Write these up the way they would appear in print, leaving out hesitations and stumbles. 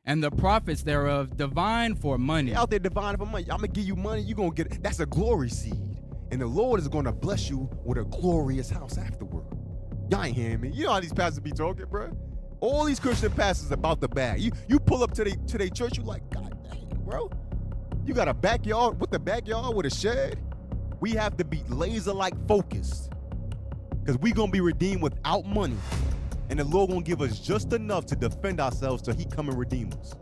and the prophets thereof divine for money. They out there divining for money. I'm going to give you money. You're going to get it. That's a glory seed. And the Lord is going to bless you with a glorious house afterward. Y'all ain't hearing me. You know how these pastors be talking, bro? All these Christian pastors about the bag. You pull up to their church, you like, God dang, bro. You got a backyard with a shed? We have to be laser-like focused. Because we going to be redeemed without money. And the Lord going to give us just enough to defend ourselves till he come and redeem us.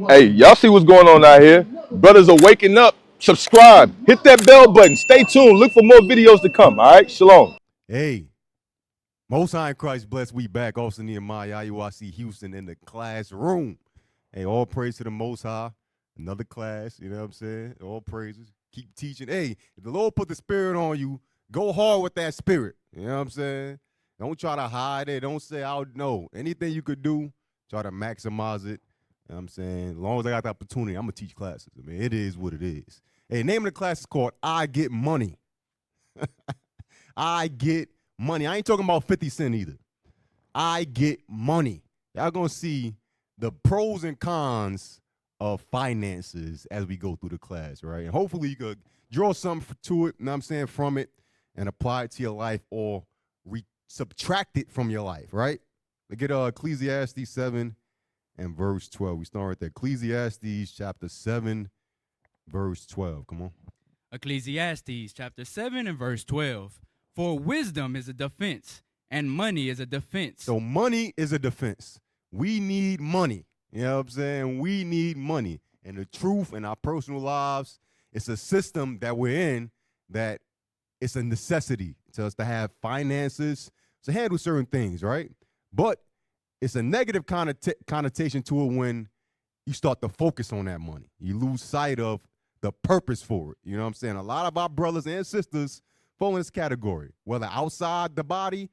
Hey, y'all see what's going on out here? Brothers are waking up. Subscribe. Hit that bell button. Stay tuned. Look for more videos to come. All right? Shalom. Hey, Most High in Christ bless. We back. Austin Nehemiah, IUIC Houston in the classroom. Hey, all praise to the Most High. Another class, you know what I'm saying? All praises. Keep teaching. Hey, if the Lord put the spirit on you, go hard with that spirit. You know what I'm saying? Don't try to hide it. Don't say, I don't know. Anything you could do, try to maximize it. You know what I'm saying? As long as I got the opportunity, I'm going to teach classes. I mean, it is what it is. Hey, the name of the class is called I Get Money. I Get Money. I ain't talking about 50 Cent either. I get money. Y'all going to see the pros and cons of finances as we go through the class, right? And hopefully you could draw something to it, you know what I'm saying, from it and apply it to your life or subtract it from your life, right? Look at Ecclesiastes 7 and verse 12. We start right there. Ecclesiastes chapter 7, verse 12. Come on. Ecclesiastes chapter 7 and verse 12. For wisdom is a defense, and money is a defense. So money is a defense. We need money. You know what I'm saying? We need money. And the truth in our personal lives, it's a system that we're in that it's a necessity to us to have finances to handle certain things, right? But it's a negative connotation to it when you start to focus on that money. You lose sight of the purpose for it. You know what I'm saying? A lot of our brothers and sisters fall in this category, whether outside the body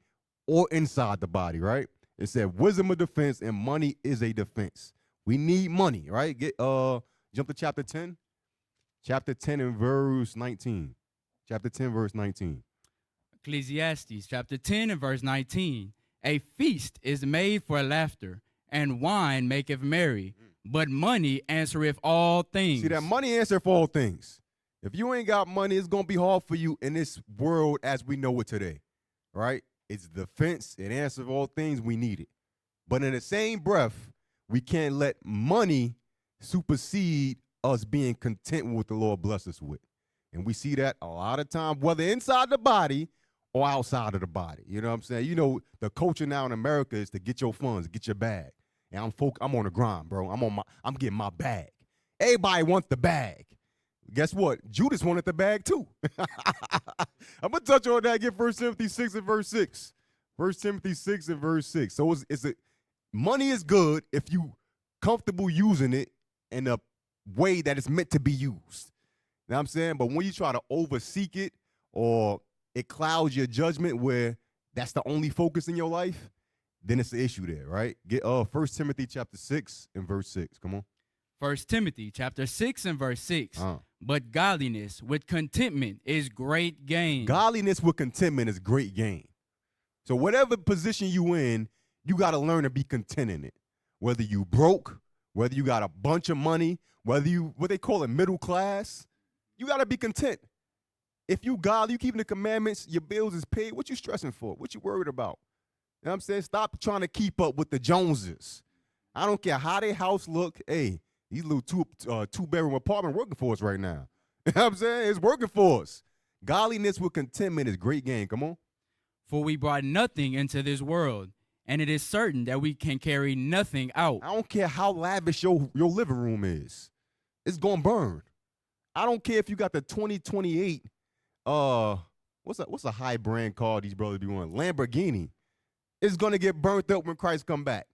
or inside the body, right? It said wisdom of defense and money is a defense. We need money, right? Jump to chapter 10. Chapter 10 and verse 19. Chapter 10, verse 19. Ecclesiastes chapter 10 and verse 19. A feast is made for laughter, and wine maketh merry, but money answereth all things. See, that money answer for all things. If you ain't got money, it's going to be hard for you in this world as we know it today, right? It's defense. It answers all things. We need it. But in the same breath, we can't let money supersede us being content with what the Lord bless us with. And we see that a lot of times, whether inside the body or outside of the body. You know what I'm saying? You know, the culture now in America is to get your funds, get your bag. And I'm on the grind, bro. I'm getting my bag. Everybody wants the bag. Guess what? Judas wanted the bag too. I'm going to touch on that. Get 1 Timothy 6 and verse 6. 1 Timothy 6 and verse 6. So money is good if you comfortable using it in a way that it's meant to be used. You know what I'm saying? But when you try to overseek it or it clouds your judgment where that's the only focus in your life, then it's an issue there, right? Get 1 Timothy chapter 6 and verse 6. Come on. 1 Timothy chapter 6 and verse 6. But godliness with contentment is great gain. Godliness with contentment is great gain. So whatever position you in, you got to learn to be content in it. Whether you broke, whether you got a bunch of money, whether you, what they call it, middle class, you got to be content. If you godly, you keeping the commandments, your bills is paid, what you stressing for? What you worried about? You know what I'm saying? Stop trying to keep up with the Joneses. I don't care how their house look. Hey, these little two-bedroom apartment working for us right now. You know what I'm saying? It's working for us. Godliness with contentment is great gain. Come on. For we brought nothing into this world, and it is certain that we can carry nothing out. I don't care how lavish your living room is. It's going to burn. I don't care if you got the 2028, what's a high brand car these brothers be on? Lamborghini. It's going to get burnt up when Christ come back.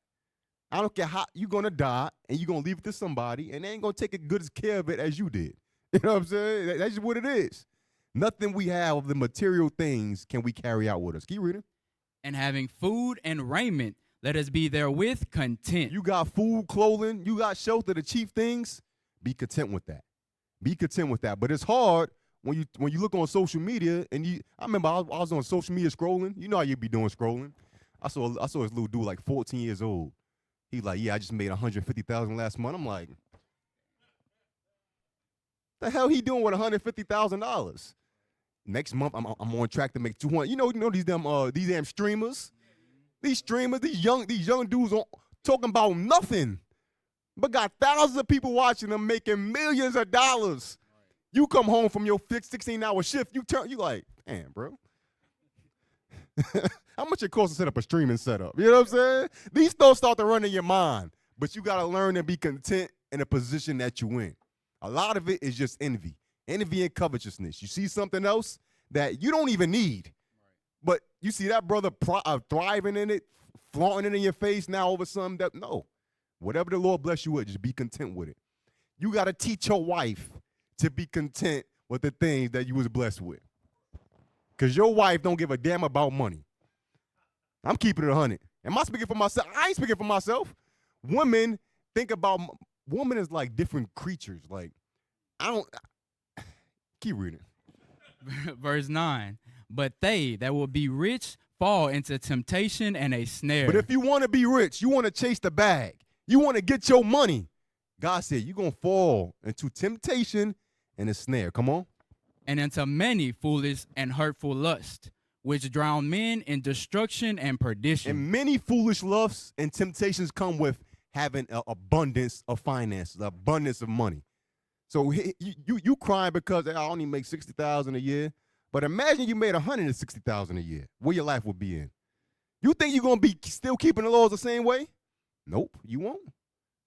I don't care how you're going to die, and you're going to leave it to somebody, and they ain't going to take as good care of it as you did. You know what I'm saying? That's just what it is. Nothing we have of the material things can we carry out with us. Keep reading. And having food and raiment, Let us be therewith content. You got food, clothing, you got shelter, the chief things. Be content with that. Be content with that. But it's hard when you look on social media and I remember I was on social media scrolling. You know how you be doing scrolling. I saw this little dude like 14 years old. He's like, yeah, I just made $150,000 last month. I'm like, the hell he doing with $150,000? Next month I'm on track to make 200. You know these damn streamers. These streamers, these young dudes talking about nothing, but got thousands of people watching them making millions of dollars. You come home from your 16-hour shift, you like, damn, bro. How much it costs to set up a streaming setup? You know what I'm saying? These thoughts start to run in your mind, but you got to learn to be content in the position that you in. A lot of it is just envy and covetousness. You see something else that you don't even need. But you see that brother thriving in it, flaunting it in your face now over something that, no. Whatever the Lord bless you with, just be content with it. You got to teach your wife to be content with the things that you was blessed with. Because your wife don't give a damn about money. I'm keeping it 100. Am I speaking for myself? I ain't speaking for myself. Women woman is like different creatures. Like, keep reading. Verse 9. But they that will be rich fall into temptation and a snare. But if you want to be rich, you want to chase the bag, you want to get your money, God said you're going to fall into temptation and a snare. Come on. And into many foolish and hurtful lusts, which drown men in destruction and perdition. And many foolish lusts and temptations come with having an abundance of finances, abundance of money. So you crying because I only make $60,000 a year. But imagine you made $160,000 a year. Where your life would be in? You think you're gonna be still keeping the laws the same way? Nope, you won't.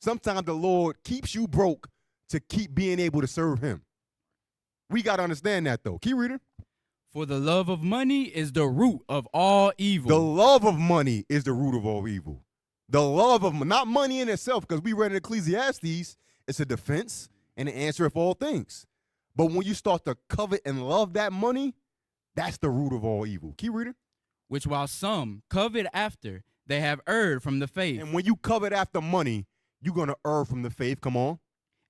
Sometimes the Lord keeps you broke to keep being able to serve Him. We gotta understand that though. Keep reading. For the love of money is the root of all evil. The love of money is the root of all evil. The love of not money in itself, because we read in Ecclesiastes, it's a defense and an answer of all things. But when you start to covet and love that money, that's the root of all evil. Keep reading. Which while some covet after, they have erred from the faith. And when you covet after money, you're going to err from the faith. Come on.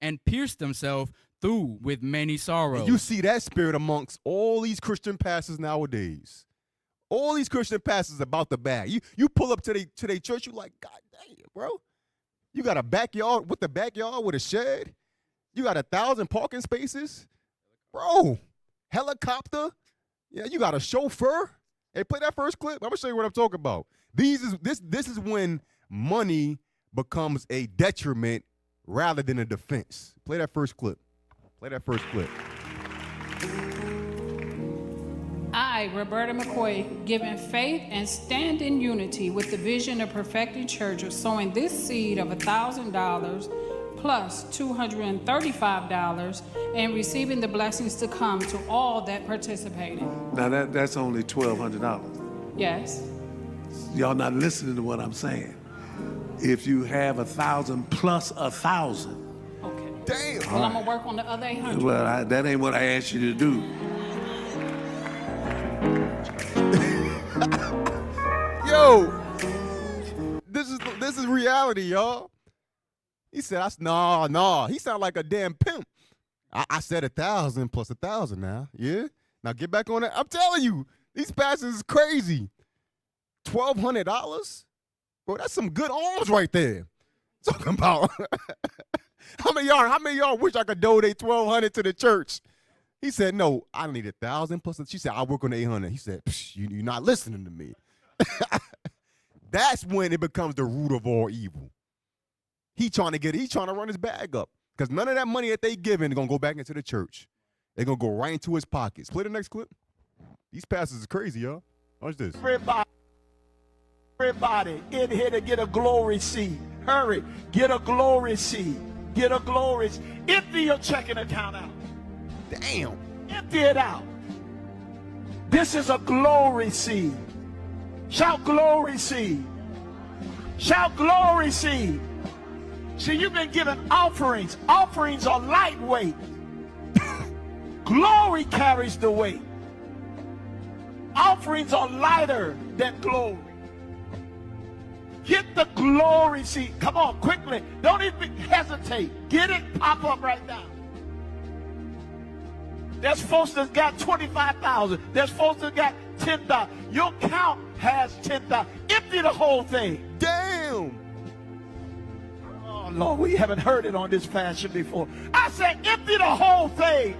And pierce themselves through with many sorrows. And you see that spirit amongst all these Christian pastors nowadays. All these Christian pastors about the bag. You pull up to their church, you like, God damn, bro. You got a backyard with a shed. You got 1,000 parking spaces. Bro, helicopter. Yeah, you got a chauffeur. Hey, play that first clip. I'm gonna show you what I'm talking about. This is when money becomes a detriment rather than a defense. Play that first clip. I, Roberta McCoy, given faith and stand in unity with the vision of perfecting church of sowing this seed of $1,000 plus $235 and receiving the blessings to come to all that participated. Now that's only $1,200. Yes. Y'all not listening to what I'm saying. If you have 1,000 plus 1,000. Okay. Damn. Well, I'm gonna work on the other 800. Well, that ain't what I asked you to do. Yo, this is reality, y'all. He said, no. He sounded like a damn pimp. I said 1,000 plus 1,000 now. Yeah? Now get back on that. I'm telling you, these pastors is crazy. $1,200? Bro, that's some good arms right there. Talking about how many of y'all wish I could donate $1,200 to the church? He said, no, I need 1,000 plus. She said, I'll work on 800. He said, you're not listening to me. That's when it becomes the root of all evil. He's trying to run his bag up. Because none of that money that they giving is going to go back into the church. They're going to go right into his pockets. Play the next clip. These pastors is crazy, y'all. Watch this. Everybody in here to get a glory seed. Hurry, get a glory seed. Get a glory seed. Empty your checking account out. Damn. Empty it out. This is a glory seed. Shout glory seed. Shout glory seed. See, you've been given offerings. Offerings are lightweight. Glory carries the weight. Offerings are lighter than glory. Get the glory seat. Come on, quickly. Don't even hesitate. Get it, pop up right now. There's folks that got 25,000. There's folks that got 10,000. Your count has 10,000. Empty the whole thing. Damn. Oh, Lord, we haven't heard it on this fashion before. I said empty the whole thing.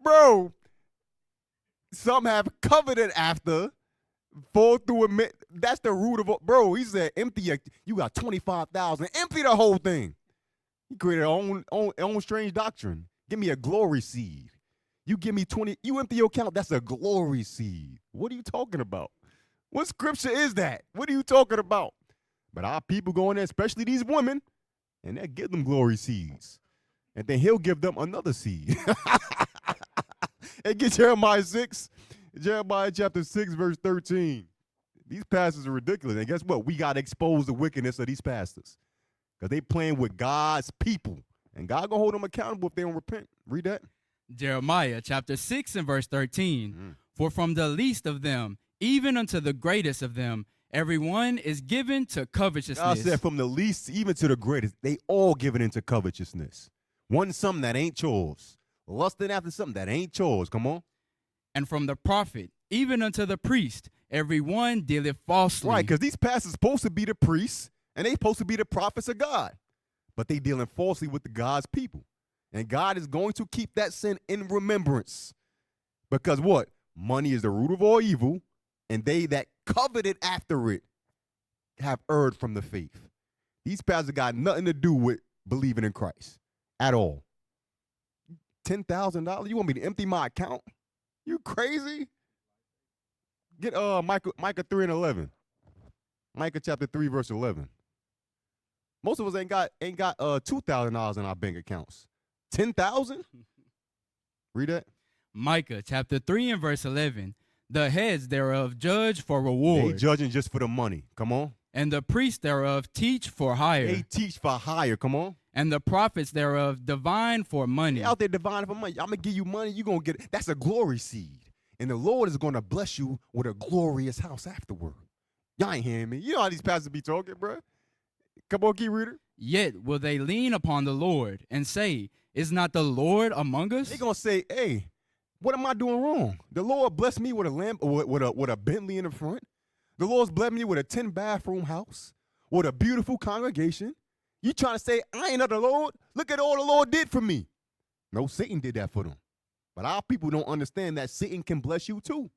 Bro, some have coveted after, fall through admit. That's the root of, bro, he said empty, you got 25,000. Empty the whole thing. He created own strange doctrine. Give me a glory seed. You give me 20, you empty your account, that's a glory seed. What are you talking about? What scripture is that? What are you talking about? But our people go in there, especially these women, and they'll give them glory seeds. And then he'll give them another seed. And get Jeremiah 6, Jeremiah chapter 6, verse 13. These pastors are ridiculous. And guess what? We got to expose the wickedness of these pastors. Because they playing with God's people. And God going to hold them accountable if they don't repent. Read that. Jeremiah chapter 6 and verse 13. For from the least of them, even unto the greatest of them, everyone is given to covetousness. God said from the least even to the greatest, they all given into covetousness. Wanting something that ain't yours. Lusting after something that ain't yours. Come on. And from the prophet, even unto the priest, everyone dealeth falsely. Right, because these pastors supposed to be the priests, and they supposed to be the prophets of God. But they dealing falsely with the God's people. And God is going to keep that sin in remembrance. Because what? Money is the root of all evil, and they that coveted after it have erred from the faith. These pastors got nothing to do with believing in Christ at all. $10,000? You want me to empty my account? You crazy? Get Micah 3 and 11. Micah chapter 3 verse 11. Most of us ain't got $2,000 in our bank accounts. 10,000? Read that. Micah chapter 3 and verse 11. The heads thereof judge for reward. They judging just for the money. Come on. And the priests thereof teach for hire. They teach for hire. Come on. And the prophets thereof divine for money. They out there divining for money. I'm going to give you money. You're going to get it. That's a glory seed. And the Lord is going to bless you with a glorious house afterward. Y'all ain't hearing me. You know how these pastors be talking, bro. Come on, key reader. Yet will they lean upon the Lord and say, is not the Lord among us? They're going to say, hey, what am I doing wrong? The Lord blessed me with a lamp, with a Bentley in the front. The Lord's blessed me with a 10-bathroom house, with a beautiful congregation. You trying to say, I ain't of the Lord? Look at all the Lord did for me. No, Satan did that for them. But our people don't understand that Satan can bless you too.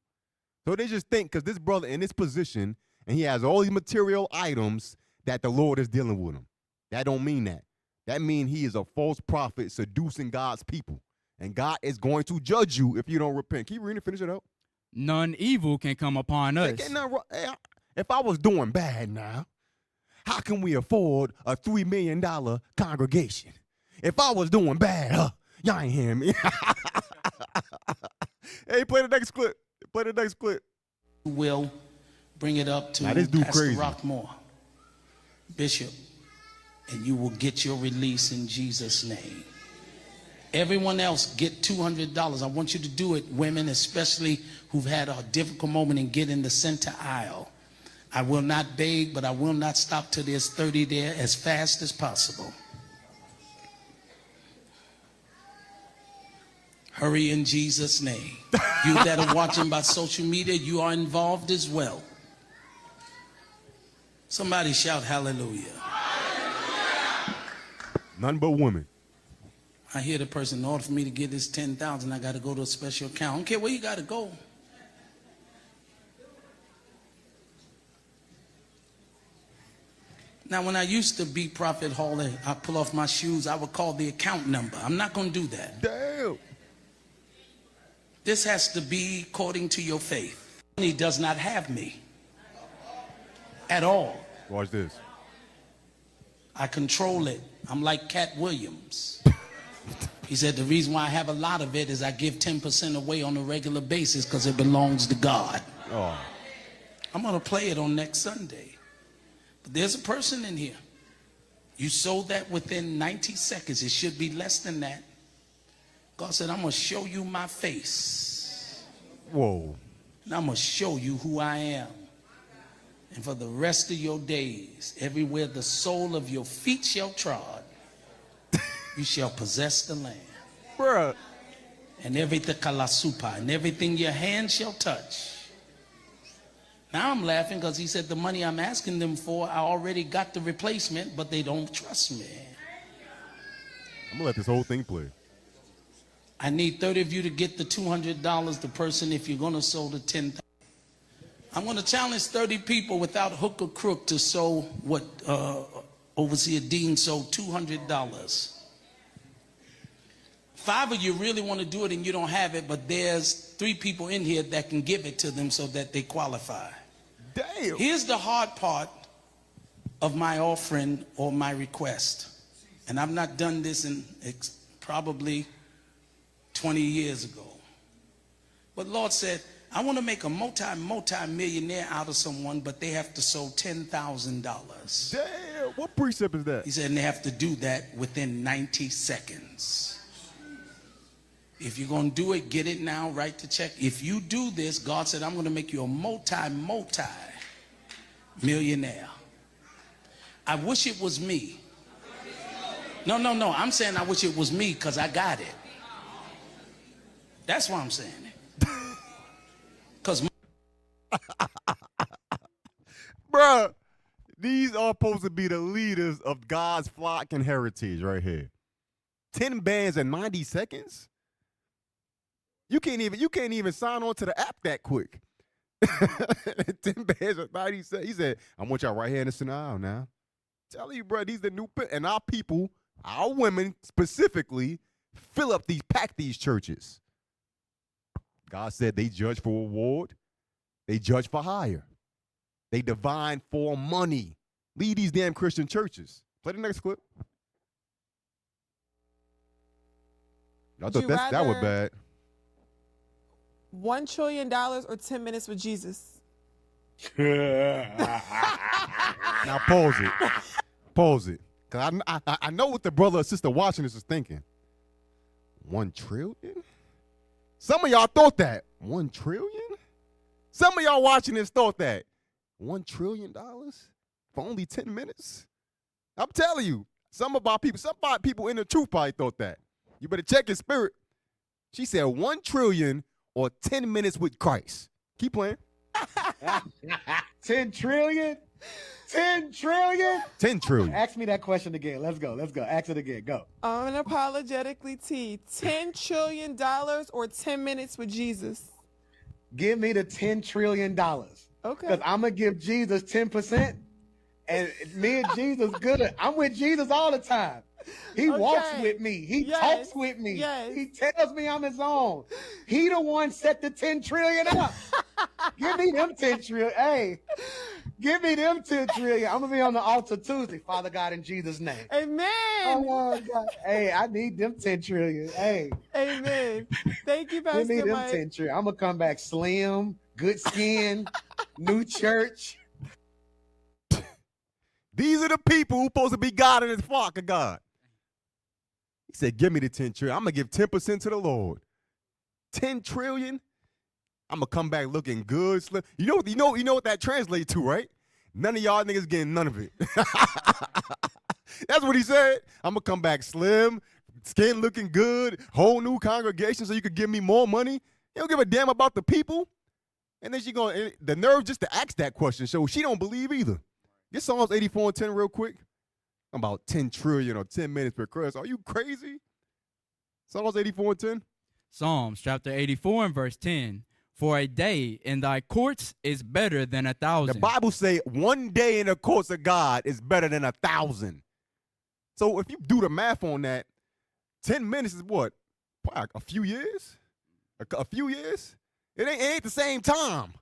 So they just think because this brother in this position and he has all these material items that the Lord is dealing with him. That don't mean that. That means he is a false prophet seducing God's people. And God is going to judge you if you don't repent. Keep reading, finish it up. None evil can come upon us. If I was doing bad now, how can we afford a $3 million congregation? If I was doing bad, y'all ain't hearing me. Hey, play the next clip. Play the next clip. Will bring it up to this dude Pastor crazy. Rockmore, Bishop, and you will get your release in Jesus' name. Everyone else get $200. I want you to do it, women, especially who've had a difficult moment and get in the center aisle. I will not beg, but I will not stop till there's 30 there as fast as possible. Hurry in Jesus' name. You that are watching by social media, you are involved as well. Somebody shout hallelujah. None but women. I hear the person, in order for me to get this 10,000, I got to go to a special account. I don't care where you got to go. Now, when I used to be Prophet Hawley, I pull off my shoes, I would call the account number. I'm not going to do that. Damn. This has to be according to your faith. He does not have me at all. Watch this. I control it. I'm like Cat Williams. He said the reason why I have a lot of it is I give 10% away on a regular basis because it belongs to God. Oh. I'm going to play it on next Sunday. But there's a person in here. You sold that within 90 seconds. It should be less than that. God said, I'm going to show you my face. Whoa. And I'm going to show you who I am. And for the rest of your days, everywhere the sole of your feet shall trod, you shall possess the land. Bruh. And everything kalasupa, and everything your hand shall touch. Now I'm laughing because he said the money I'm asking them for, I already got the replacement, but they don't trust me. I'm gonna let this whole thing play. I need 30 of you to get the $200 the person if you're gonna sow the 10,000. I'm gonna challenge 30 people without hook or crook to sow what Overseer Dean sold, $200. 5 of you really want to do it and you don't have it, but there's 3 people in here that can give it to them so that they qualify. Damn. Here's the hard part of my offering or my request. And I've not done this in probably 20 years ago. But Lord said, I want to make a multi-millionaire out of someone, but they have to sow $10,000. Damn. What precept is that? He said, and they have to do that within 90 seconds. If you're going to do it, get it now, write the check. If you do this, God said, I'm going to make you a multi-millionaire. I wish it was me. No. I'm saying I wish it was me because I got it. That's why I'm saying it. Because Bruh, these are supposed to be the leaders of God's flock and heritage right here. 10 bands in 90 seconds? You can't even sign on to the app that quick. 10 bands in 90 seconds. He said, I want y'all right here in the center aisle now. Tell you, bro, these the new and our people, our women specifically, pack these churches. God said they judge for reward. They judge for hire. They divine for money. Lead these damn Christian churches. Play the next clip. I thought that was bad. $1 trillion or 10 minutes with Jesus? Now pause it. Pause it. Because I know what the brother or sister watching this is thinking. 1 trillion? Some of y'all thought that. 1 trillion? Some of y'all watching this thought that. $1 trillion for only 10 minutes? I'm telling you, some people in the truth probably thought that. You better check your spirit. She said 1 trillion or 10 minutes with Christ. Keep playing. 10 trillion? 10 trillion? 10 trillion. Ask me that question again. Let's go. Ask it again. Go. Unapologetically T. $10 trillion or 10 minutes with Jesus? Give me the $10 trillion. Okay. Because I'm going to give Jesus 10%. And me and Jesus good. I'm with Jesus all the time. He walks with me. He talks with me. Yes. He tells me I'm his own. He the one set the 10 trillion up. Give me them 10 trillion. Hey, give me them 10 trillion. I'm going to be on the altar Tuesday. Father God, in Jesus' name. Amen. Oh, God. Hey, I need them 10 trillion. Hey. Amen. Thank you, Pastor Give me them Mike. 10 trillion. I'm going to come back slim, good skin, new church. These are the people who supposed to be God in his flock of God. He said, give me the 10 trillion. I'm going to give 10% to the Lord. 10 trillion? I'm going to come back looking good. Slim. You know what that translates to, right? None of y'all niggas getting none of it. That's what he said. I'm going to come back slim, skin looking good, whole new congregation so you could give me more money. You don't give a damn about the people. And then she going, the nerve just to ask that question, so she don't believe either. Get Psalms 84:10 real quick. About 10 trillion or 10 minutes per Christ. Are you crazy? Psalms 84:10. Psalms chapter 84 and verse 10. For a day in thy courts is better than 1,000. The Bible say 1 day in the courts of God is better than 1,000. So if you do the math on that, 10 minutes is what? A few years? A few years? It ain't the same time.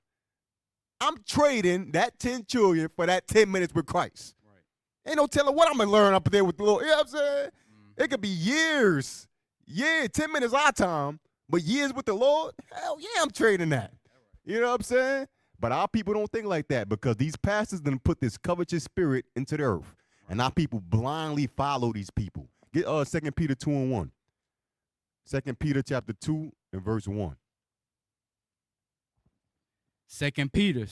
I'm trading that 10 trillion for that 10 minutes with Christ. Right. Ain't no telling what I'm going to learn up there with the Lord. You know what I'm saying? It could be years. Yeah, 10 minutes our time, but years with the Lord? Hell yeah, I'm trading that. You know what I'm saying? But our people don't think like that because these pastors done put this covetous spirit into the earth. And our people blindly follow these people. Get 2 Peter 2:1. 2 Peter chapter 2 and verse 1. 2 Peter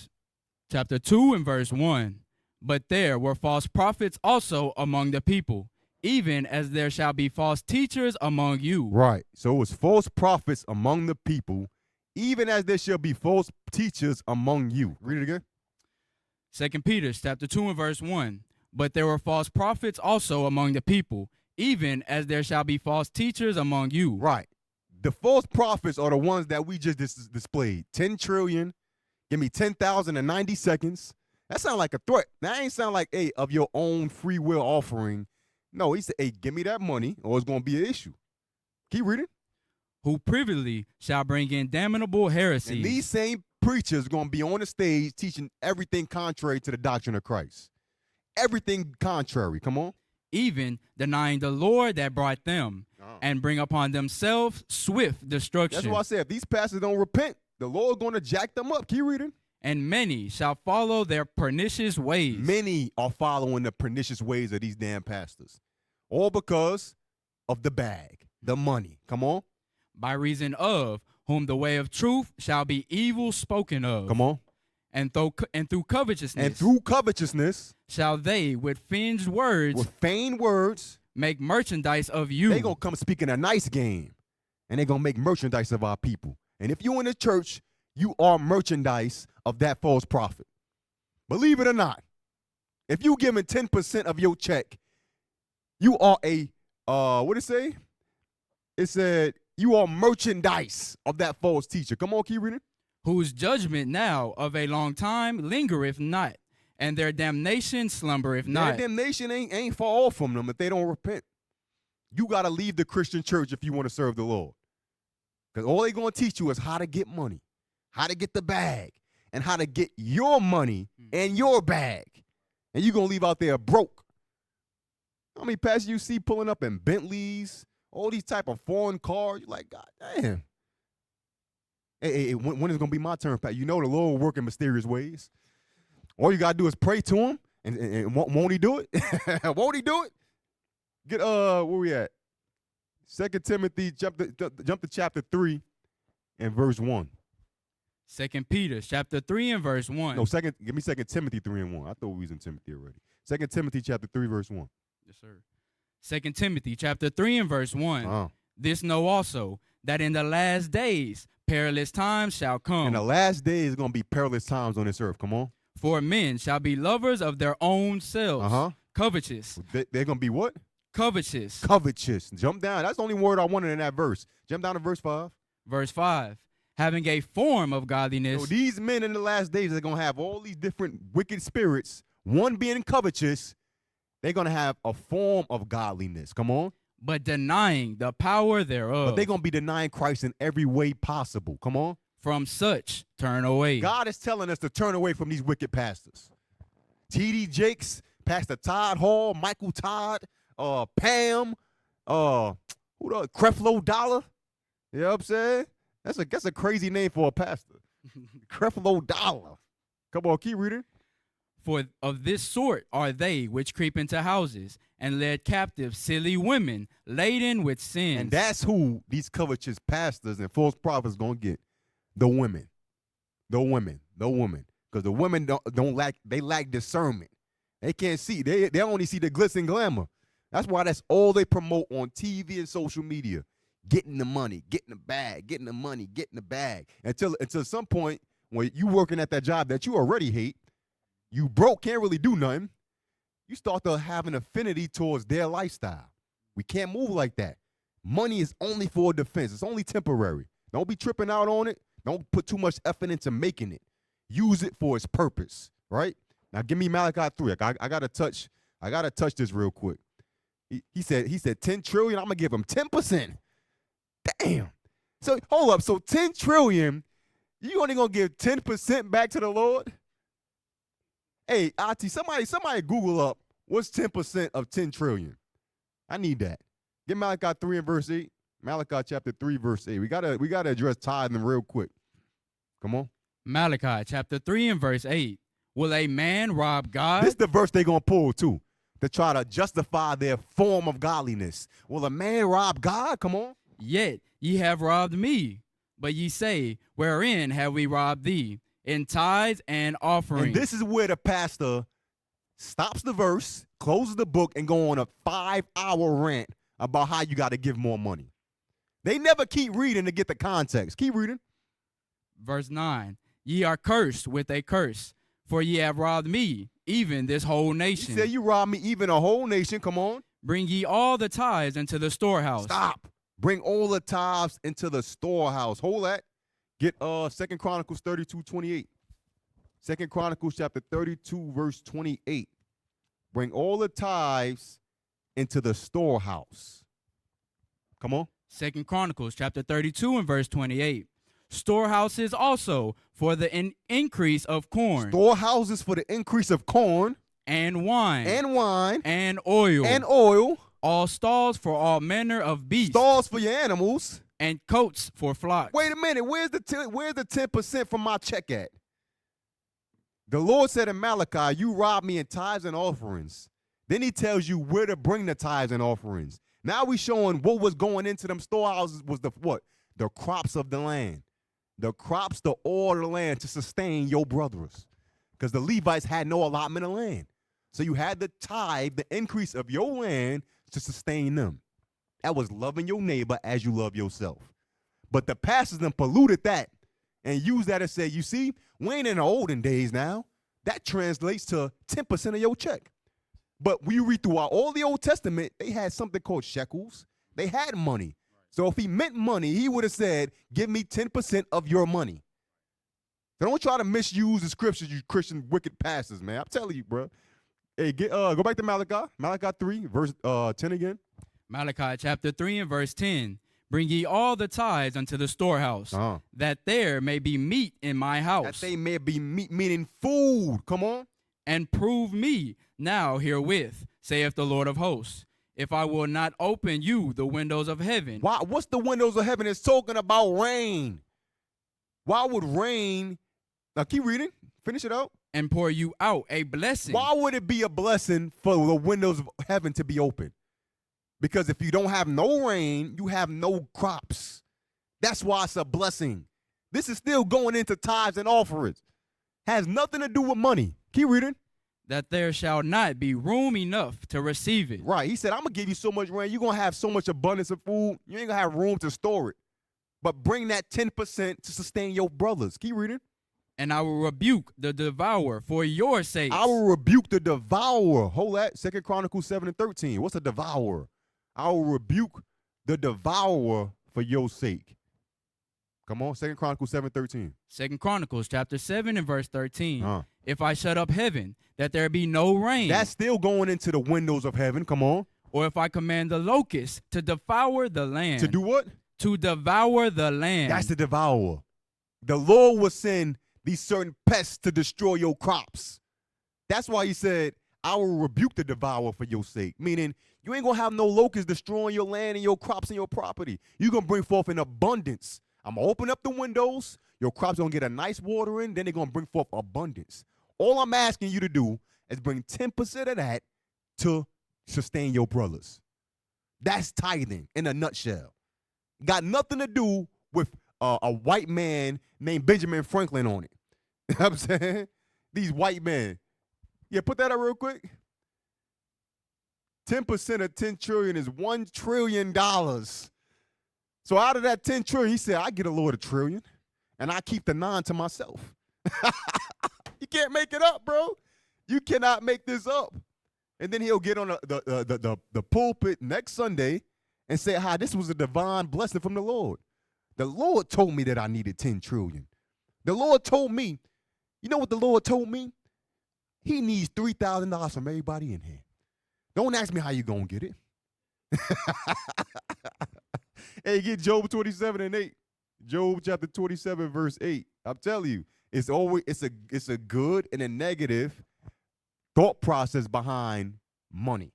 Chapter 2 and verse 1. But there were false prophets also among the people, even as there shall be false teachers among you. Right. So it was false prophets among the people, even as there shall be false teachers among you. Read it again. 2 Peter chapter 2 and verse 1. But there were false prophets also among the people, even as there shall be false teachers among you. Right. The false prophets are the ones that we just displayed. 10 trillion. Give me 10,000 in 90 seconds. That sounds like a threat. That ain't sound like, hey, of your own free will offering. No, he said, hey, give me that money or it's going to be an issue. Keep reading. Who privily shall bring in damnable heresies. And these same preachers going to be on the stage teaching everything contrary to the doctrine of Christ. Everything contrary. Come on. Even denying the Lord that brought them, and bring upon themselves swift destruction. That's why I said, if these pastors don't repent, the Lord going to jack them up. Keep reading. And many shall follow their pernicious ways. Many are following the pernicious ways of these damn pastors. All because of the bag, the money. Come on. By reason of whom the way of truth shall be evil spoken of. Come on. And through covetousness. And through covetousness. Shall they with feigned words. With feigned words. Make merchandise of you. They going to come speaking a nice game. And they going to make merchandise of our people. And if you in the church, you are merchandise of that false prophet. Believe it or not, if you giving 10% of your check, you are a, what did it say? It said, you are merchandise of that false teacher. Come on, keep reading. Whose judgment now of a long time lingereth not, and their damnation slumbereth not. Their damnation ain't far off from them if they don't repent. You got to leave the Christian church if you want to serve the Lord. Because all they're going to teach you is how to get money, how to get the bag, and how to get your money and your bag. And you're going to leave out there broke. How many pastors you see pulling up in Bentleys, all these type of foreign cars? You're like, God damn. Hey, when is going to be my turn, Pat? You know the Lord will work in mysterious ways. All you got to do is pray to him, and won't he do it? Won't he do it? Get, where we at? 2 Timothy, jump to chapter 3 and verse 1. 2 Peter, chapter 3 and verse 1. No, give me 2 Timothy 3 and 1. I thought we was in Timothy already. 2 Timothy chapter 3, verse 1. Yes, sir. 2 Timothy, chapter 3 and verse 1. This know also, that in the last days perilous times shall come. In the last days is going to be perilous times on this earth. Come on. For men shall be lovers of their own selves. Covetous. They're going to be what? Covetous. Covetous. Jump down. That's the only word I wanted in that verse. Jump down to verse 5. Verse 5. Having a form of godliness. So these men in the last days are going to have all these different wicked spirits. One being covetous. They're going to have a form of godliness. Come on. But denying the power thereof. But they're going to be denying Christ in every way possible. Come on. From such, turn away. God is telling us to turn away from these wicked pastors. T.D. Jakes, Pastor Todd Hall, Michael Todd, Pam, Creflo Dollar. You know what I'm saying? That's a crazy name for a pastor. Creflo Dollar. Come on, keep reading. For of this sort are they which creep into houses and led captive silly women laden with sins. And that's who these covetous pastors and false prophets going to get. The women. The women. The women. Because the women they lack discernment. They can't see. They only see the glitz and glamour. That's why that's all they promote on TV and social media. Getting the money, getting the bag, getting the money, getting the bag. Until some point when you working at that job that you already hate, you broke, can't really do nothing, you start to have an affinity towards their lifestyle. We can't move like that. Money is only for defense. It's only temporary. Don't be tripping out on it. Don't put too much effort into making it. Use it for its purpose, right? Now give me Malachi 3. I gotta touch this real quick. He said 10 trillion, I'm gonna give him 10%. Damn. So hold up. So 10 trillion, you only gonna give 10% back to the Lord? Hey, Ati, somebody Google up what's 10% of 10 trillion. I need that. Get Malachi 3 and verse 8. Malachi chapter 3, verse 8. We gotta address tithing real quick. Come on. Malachi chapter 3 and verse 8. Will a man rob God? This is the verse they're gonna pull too, to try to justify their form of godliness. Will a man rob God? Come on. Yet ye have robbed me. But ye say, wherein have we robbed thee? in tithes and offerings. And this is where the pastor stops the verse, closes the book, and go on a 5-hour rant about how you got to give more money. They never keep reading to get the context. Keep reading. Verse 9, ye are cursed with a curse, for ye have robbed me, even this whole He nation. said, you robbed me, even a whole nation. Come on. Bring ye all the tithes into the storehouse. Stop. Bring all the tithes into the storehouse. Hold that. Get 2 Chronicles 32:28. 2 Chronicles chapter 32, verse 28. Bring all the tithes into the storehouse. Come on. 2 Chronicles chapter 32 and verse 28. Storehouses also for the increase of corn. Storehouses for the increase of corn. And wine. And wine. And oil. And oil. All stalls for all manner of beasts. Stalls for your animals. And coats for flocks. Wait a minute. Where's the 10% from my check at? The Lord said in Malachi, you robbed me in tithes and offerings. Then he tells you where to bring the tithes and offerings. Now we showing what was going into them storehouses was the what? The crops of the land. The crops, the oil of the land to sustain your brothers. Because the Levites had no allotment of land. So you had the tithe, the increase of your land to sustain them. That was loving your neighbor as you love yourself. But the pastors then polluted that and used that and said, you see, we ain't in the olden days now. That translates to 10% of your check. But when you read throughout all the Old Testament, they had something called shekels. They had money. So if he meant money, he would have said, give me 10% of your money. So don't try to misuse the scriptures, you Christian wicked pastors, man. I'm telling you, bro. Hey, go back to Malachi. Malachi 3, verse 10 again. Malachi chapter 3 and verse 10. Bring ye all the tithes unto the storehouse, that there may be meat in my house. That they may be meat, meaning food. Come on. And prove me now herewith, saith the Lord of hosts, if I will not open you the windows of heaven. Why? What's the windows of heaven? It's talking about rain. Why would rain? Now keep reading. Finish it out. And pour you out a blessing. Why would it be a blessing for the windows of heaven to be open? Because if you don't have no rain, you have no crops. That's why it's a blessing. This is still going into tithes and offerings. Has nothing to do with money. Keep reading. That there shall not be room enough to receive it. Right. He said, I'm going to give you so much rain. You're going to have so much abundance of food. You ain't going to have room to store it. But bring that 10% to sustain your brothers. Keep reading. And I will rebuke the devourer for your sake. I will rebuke the devourer. Hold that. 2 Chronicles 7 and 13. What's a devourer? I will rebuke the devourer for your sake. Come on, 2 Chronicles 7:13. 2 Chronicles chapter 7 and verse 13. If I shut up heaven, that there be no rain. That's still going into the windows of heaven. Come on. Or if I command the locusts to devour the land. To do what? To devour the land. That's the devourer. The Lord will send these certain pests to destroy your crops. That's why he said, I will rebuke the devourer for your sake. Meaning, you ain't going to have no locusts destroying your land and your crops and your property. You're going to bring forth in abundance. I'm going to open up the windows. Your crops going to get a nice watering. Then they're going to bring forth abundance. All I'm asking you to do is bring 10% of that to sustain your brothers. That's tithing in a nutshell. Got nothing to do with a white man named Benjamin Franklin on it. You know what I'm saying? These white men. Yeah, put that up real quick. 10% of 10 trillion is $1 trillion. So out of that 10 trillion, he said, I get a Lord $1 trillion, and I keep the 9 to myself. You can't make it up, bro. You cannot make this up. And then he'll get on the pulpit next Sunday and say, hi, this was a divine blessing from the Lord. The Lord told me that I needed 10 trillion. The Lord told me, you know what the Lord told me? He needs $3,000 from everybody in here. Don't ask me how you going to get it. Hey, get Job 27 and 8. Job chapter 27, verse 8. I'm telling you, it's a good and a negative thought process behind money.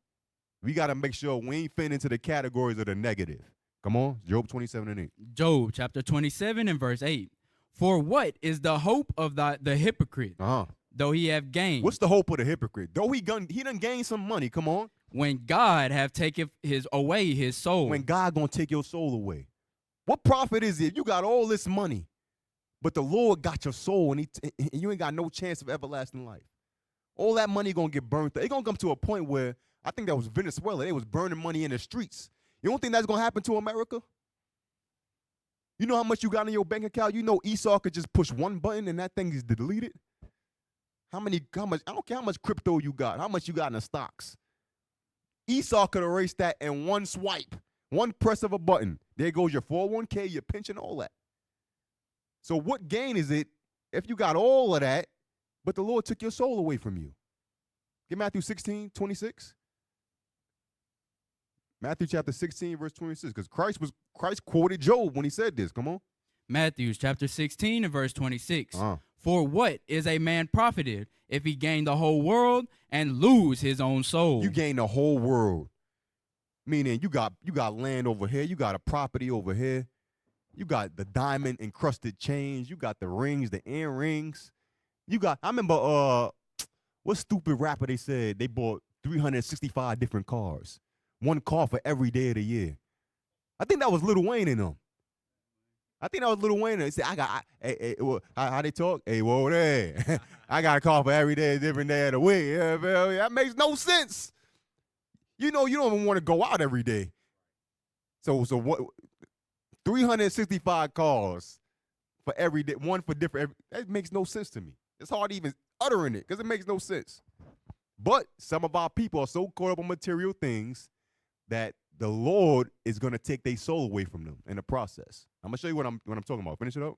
We got to make sure we ain't fit into the categories of the negative. Come on, Job 27 and 8. Job chapter 27 and verse 8. For what is the hope of the hypocrite, though he have gained? What's the hope of the hypocrite? Though he done gained some money, come on. When God have taken away his soul. When God gonna take your soul away. What profit is it? You got all this money, But the Lord got your soul, and you ain't got no chance of everlasting life. All that money gonna get burnt. It's gonna come to a point where I think that was Venezuela. They was burning money in the streets. You don't think that's gonna happen to America? You know how much you got in your bank account? You know Esau could just push one button and that thing is deleted? How much, I don't care how much crypto you got, how much you got in the stocks. Esau could erase that in one swipe, one press of a button. There goes your 401k, your pension, all that. So what gain is it if you got all of that, but the Lord took your soul away from you? Get Matthew 16:26. Matthew chapter 16, verse 26, because Christ quoted Job when he said this. Come on. Matthew chapter 16 and verse 26. For what is a man profited if he gain the whole world and lose his own soul? You gain the whole world. Meaning you got land over here, you got a property over here, you got the diamond encrusted chains, you got the rings, the earrings. I remember what stupid rapper they said they bought 365 different cars. One car for every day of the year. I think that was Lil Wayne in them. They said, how they talk? Hey, whoa there. I got a car for every day, different day of the week. Yeah, that makes no sense. You know, you don't even want to go out every day. So what? 365 cars for every day, one for different. That makes no sense to me. It's hard even uttering it because it makes no sense. But some of our people are so caught up on material things that the Lord is going to take their soul away from them in the process. I'm going to show you what I'm talking about. Finish it up.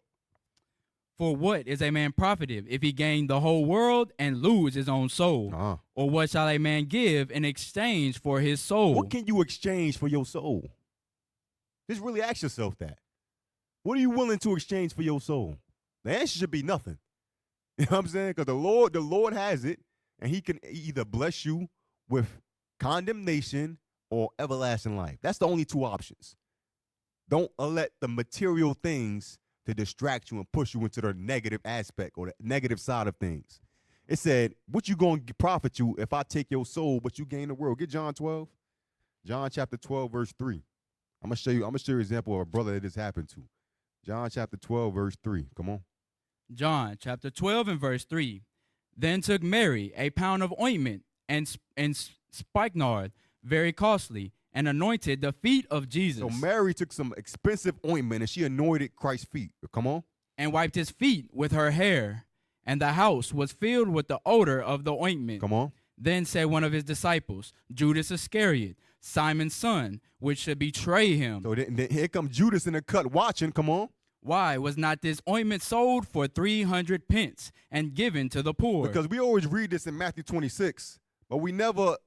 For what is a man profited if he gain the whole world and lose his own soul? Or what shall a man give in exchange for his soul? What can you exchange for your soul? Just really ask yourself that. What are you willing to exchange for your soul? The answer should be nothing. You know what I'm saying? Because the Lord has it, and he can either bless you with condemnation or everlasting life. That's the only two options. Don't let the material things to distract you and push you into the negative aspect or the negative side of things. It said, what you going to profit you if I take your soul, but you gain the world? Get John 12. John chapter 12, verse 3. I'm going to show you an example of a brother that this happened to. John chapter 12, verse 3. Come on. John chapter 12 and verse 3. Then took Mary a pound of ointment and spikenard, very costly, and anointed the feet of Jesus. So Mary took some expensive ointment and she anointed Christ's feet. Come on. And wiped his feet with her hair, and the house was filled with the odor of the ointment. Come on. Then said one of his disciples, Judas Iscariot, Simon's son, which should betray him. So here comes Judas in the cut watching. Come on. Why was not this ointment sold for 300 pence and given to the poor? Because we always read this in Matthew 26. But we never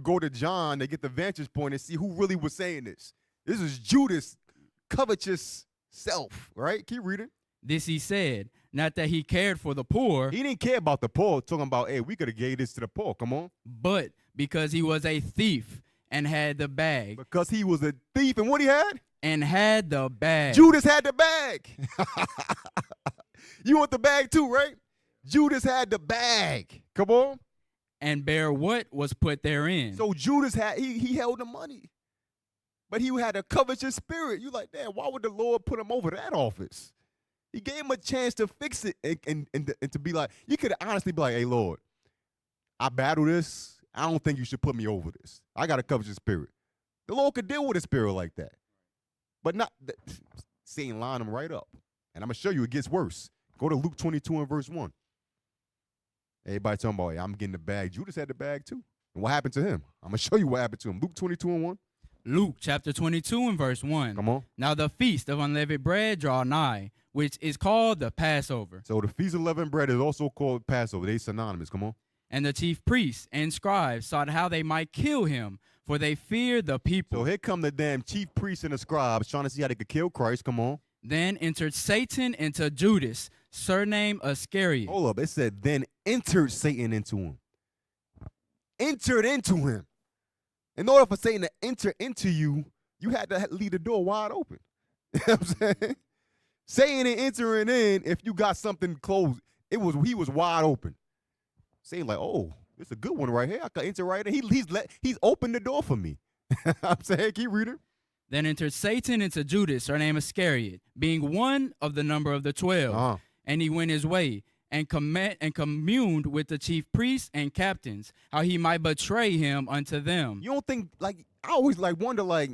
go to John to get the vantage point and see who really was saying this. This is Judas' covetous self, right? Keep reading. This he said, not that he cared for the poor. He didn't care about the poor, talking about, hey, we could have gave this to the poor. Come on. But because he was a thief and had the bag. Because he was a thief and what he had? And had the bag. Judas had the bag. You want the bag too, right? Judas had the bag. Come on. And bear what was put therein. So Judas he held the money. But he had a covetous spirit. You like, damn, why would the Lord put him over that office? He gave him a chance to fix it and to be like, you could honestly be like, hey, Lord, I battle this. I don't think you should put me over this. I got a covetous spirit. The Lord could deal with a spirit like that. But not, Satan line him right up. And I'm going to show you it gets worse. Go to Luke 22 and verse 1. Everybody talking about, hey, I'm getting the bag. Judas had the bag too. And what happened to him? I'm going to show you what happened to him. Luke 22 and 1. Luke chapter 22 and verse 1. Come on. Now the feast of unleavened bread draw nigh, which is called the Passover. So the feast of unleavened bread is also called Passover. They synonymous. Come on. And the chief priests and scribes sought how they might kill him, for they feared the people. So here come the damn chief priests and the scribes trying to see how they could kill Christ. Come on. Then entered Satan into Judas, surnamed Iscariot. Hold up. It said, then entered Satan into him. Entered into him. In order for Satan to enter into you, you had to leave the door wide open. You know what I'm saying? Satan ain't entering in if you got something closed. He was wide open. Satan like, oh, it's a good one right here. I can enter right in. He's opened the door for me. I'm saying, keep reading. Then entered Satan into Judas, surnamed Iscariot, being one of the number of the 12. And he went his way and communed with the chief priests and captains, how he might betray him unto them. You don't think, like, I always like wonder, like,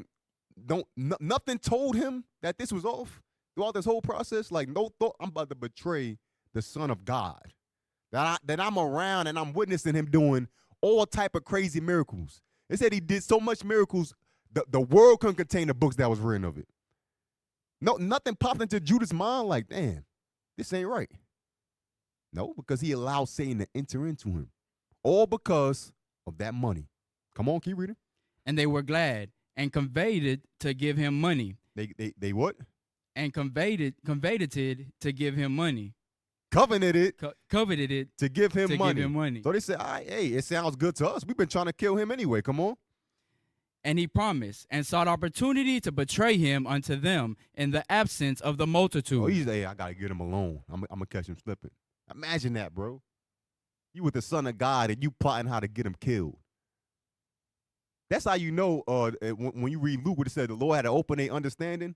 nothing told him that this was off throughout this whole process? Like, no thought I'm about to betray the Son of God. That I'm around and I'm witnessing him doing all type of crazy miracles. They said he did so much miracles, the world couldn't contain the books that was written of it. No, nothing popped into Judas' mind like, damn, this ain't right. No, because he allowed Satan to enter into him. All because of that money. Come on, keep reading. And they were glad and conveyed it to give him money. They what? And coveted to give him money. Coveted it to give him money. Give him money. So they said, hey, it sounds good to us. We've been trying to kill him anyway. Come on. And he promised and sought opportunity to betray him unto them in the absence of the multitude. Oh, he's hey, I gotta get him alone. I'm gonna catch him slipping. Imagine that, bro. You with the Son of God and you plotting how to get him killed. That's how you know when you read Luke, what it said the Lord had to open their understanding.